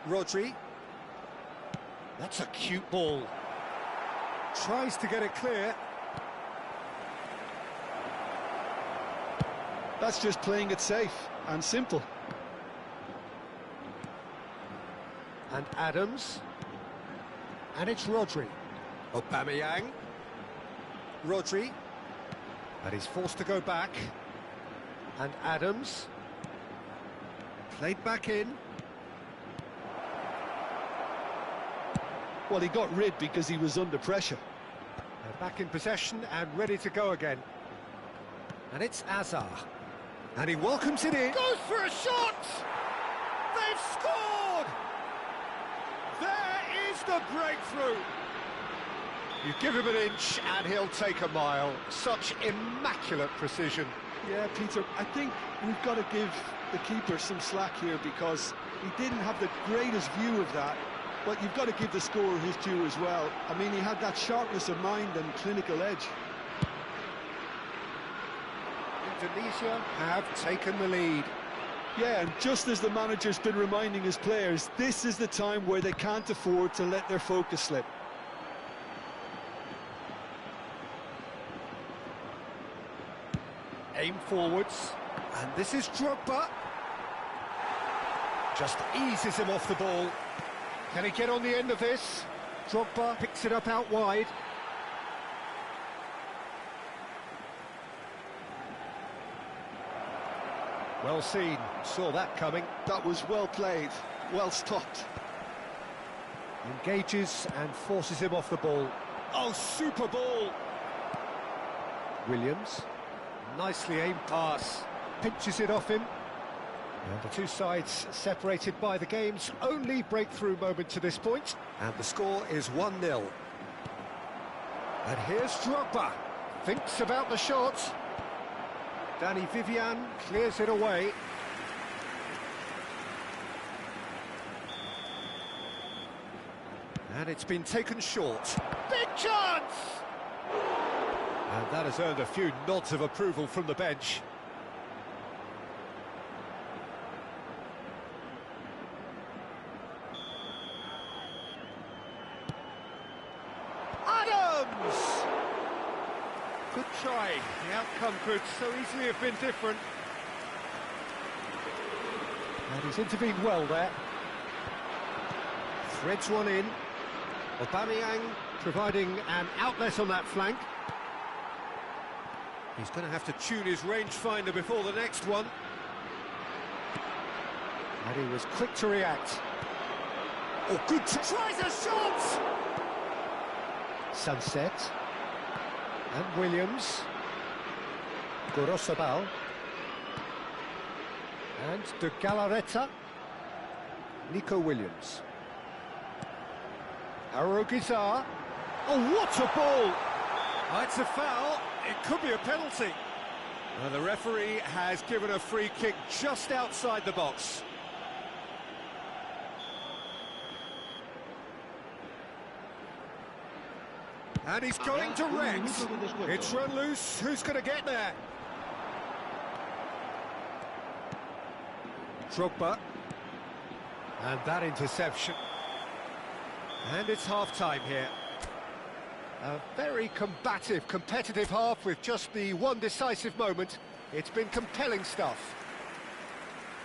Rodri. That's a cute ball. Tries to get it clear. That's just playing it safe and simple. And Adams. And it's Rodri. Aubameyang. Rodri. And he's forced to go back. And Adams. Played back in. Well, he got rid because he was under pressure. They're back in possession and ready to go again. And it's Azar. And he welcomes it in. Goes for a shot! They've scored! There is the breakthrough! You give him an inch and he'll take a mile. Such immaculate precision. Yeah, Peter, I think we've got to give the keeper some slack here because he didn't have the greatest view of that. But you've got to give the scorer his due as well. I mean, he had that sharpness of mind and clinical edge. Indonesia have taken the lead. Yeah, and just as the manager's been reminding his players, this is the time where they can't afford to let their focus slip. Aim forwards, and this is Drogba. Just eases him off the ball. Can he get on the end of this? Drogba picks it up out wide. Well seen, saw that coming. That was well played, well stopped. Engages and forces him off the ball. Oh, super ball! Williams, nicely aimed pass. Pinches it off him. And the two sides separated by the game's only breakthrough moment to this point. And the score is 1-0. And here's Drogba. Thinks about the shot. Danny Vivian clears it away. And it's been taken short. Big chance! And that has earned a few nods of approval from the bench. Good try. The outcome could so easily have been different. And he's intervened well there. Threads one in. Aubameyang providing an outlet on that flank. He's going to have to tune his rangefinder before the next one. And he was quick to react. Oh, good. Tries a shot! Sunset. And Williams. Gorosabal. And De Galarreta. Nico Williams. Arogizar. Oh, what a ball! That's a foul. It could be a penalty. And the referee has given a free kick just outside the box. And he's going direct. It's run loose. Who's going to get there? Drogba. And that interception. And it's half-time here. A very combative, competitive half with just the one decisive moment. It's been compelling stuff.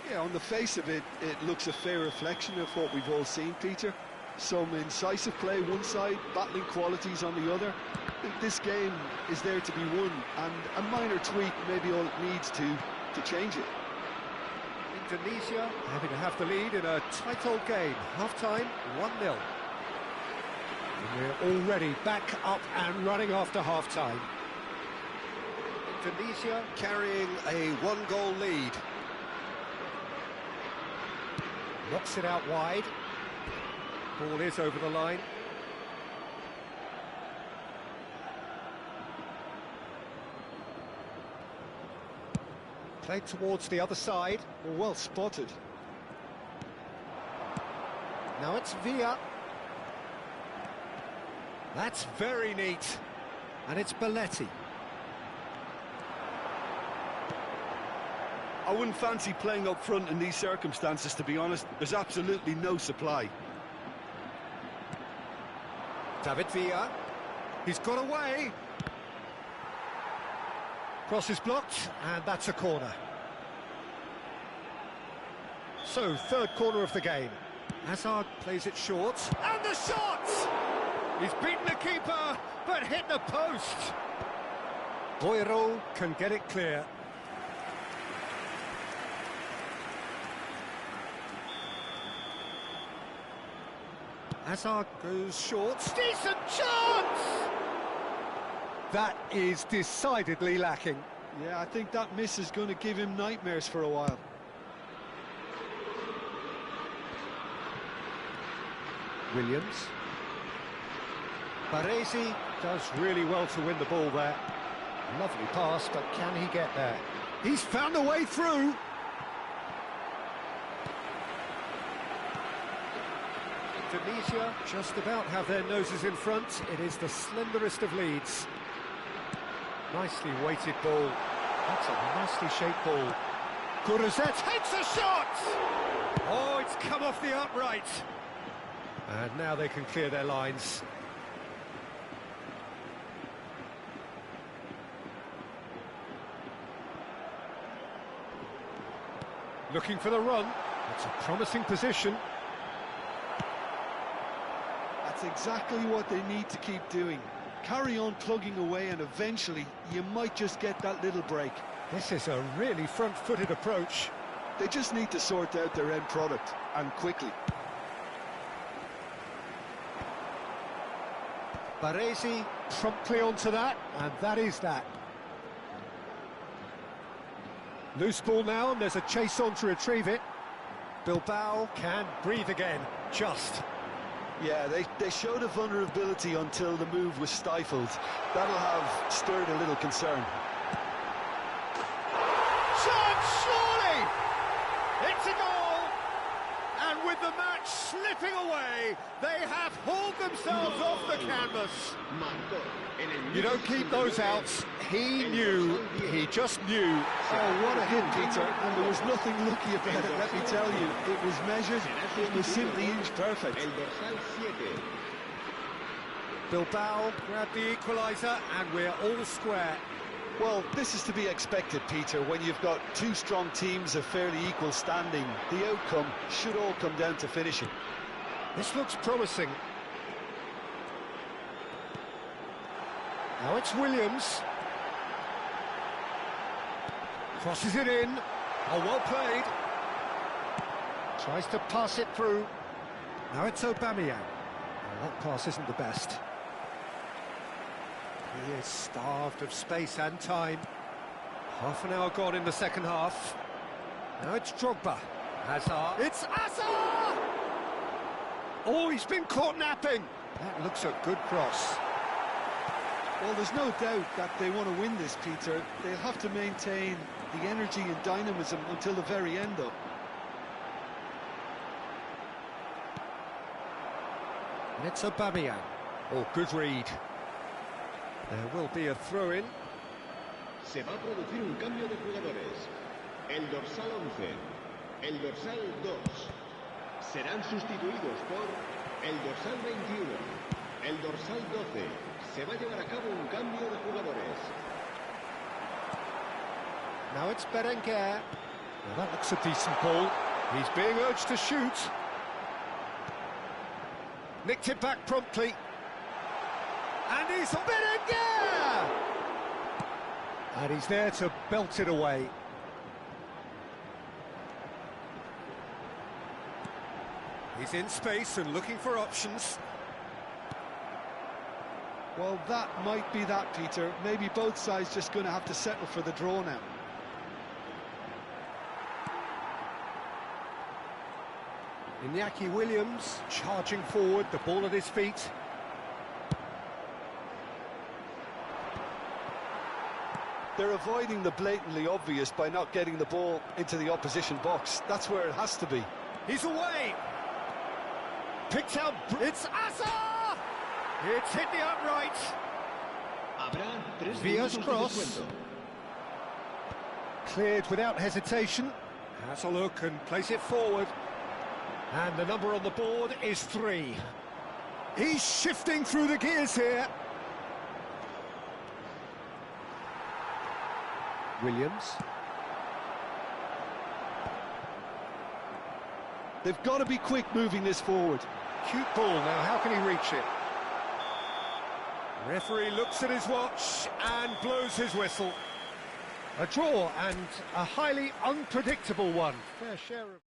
Yeah, on the face of it, it looks a fair reflection of what we've all seen, Peter. Some incisive play one side, battling qualities on the other. I think this game is there to be won, and a minor tweak may be all it needs to change it. Indonesia having to have the lead in a tight old game. Half-time, 1-0. And we're already back up and running after half-time. Indonesia carrying a one-goal lead. Knocks it out wide. Ball is over the line. Played towards the other side. Well spotted. Now it's Villa. That's very neat. And it's Belletti. I wouldn't fancy playing up front in these circumstances, to be honest. There's absolutely no supply. David Villa. He's got away. Cross is blocked, and that's a corner. So, third corner of the game. Hazard plays it short. And the shot! He's beaten the keeper, but hit the post. Boiro can get it clear. Hazard goes short. Decent chance! That is decidedly lacking. Yeah, I think that miss is going to give him nightmares for a while. Williams. Baresi does really well to win the ball there. Lovely pass, but can he get there? He's found a way through. Tunisia just about have their noses in front. It is the slenderest of leads. Nicely weighted ball. That's a nicely shaped ball. Gurazet takes a shot! Oh, it's come off the upright. And now they can clear their lines. Looking for the run. It's a promising position. That's exactly what they need to keep doing. Carry on plugging away, and eventually you might just get that little break. This is a really front-footed approach. They just need to sort out their end product, and quickly. Baresi promptly onto that, and that is that. Loose ball now, and there's a chase on to retrieve it. Bilbao can breathe again, just. Yeah, they showed a vulnerability until the move was stifled. That'll have stirred a little concern. Chance, surely! It's a goal! And with the match slipping away, they have hauled themselves off the canvas. You don't keep those out. He knew, he just knew. Oh, what a hit, Peter. And there was nothing lucky about it, let me tell you. It was measured, it was simply inch perfect. Bilbao grabbed the equaliser, and we're all square. Well, this is to be expected, Peter, when you've got two strong teams of fairly equal standing. The outcome should all come down to finishing. This looks promising. Now it's Williams. Crosses it in. Oh, well played. Tries to pass it through. Now it's Aubameyang. Oh, that pass isn't the best. He is starved of space and time. Half an hour gone in the second half. Now it's Drogba. Hazard. It's Hazard! Oh, he's been caught napping. That looks a good cross. Well, there's no doubt that they want to win this, Peter. They'll have to maintain the energy and dynamism until the very end, though. And it's Aubameyang. Oh, good read. There will be a throw-in. Se va a producir un cambio de jugadores. El dorsal 11, el dorsal 2 serán sustituidos por el dorsal 21, el dorsal 12. Se va a llevar a cabo un cambio de jugadores. Now it's Berenguer. Well, that looks a decent ball. He's being urged to shoot. Nicked it back promptly. And he's Berenguer! And he's there to belt it away. He's in space and looking for options. Well, that might be that, Peter. Maybe both sides just going to have to settle for the draw now. Iñaki Williams charging forward, the ball at his feet. They're avoiding the blatantly obvious by not getting the ball into the opposition box. That's where it has to be. He's away. Picked out. It's Asa! It's hit the upright. Villa's cross. Cleared without hesitation. Has a look and plays it forward. And the number on the board is 3. He's shifting through the gears here. Williams. They've got to be quick moving this forward. Cute ball now, how can he reach it? Referee looks at his watch and blows his whistle. A draw and a highly unpredictable one. Fair share of...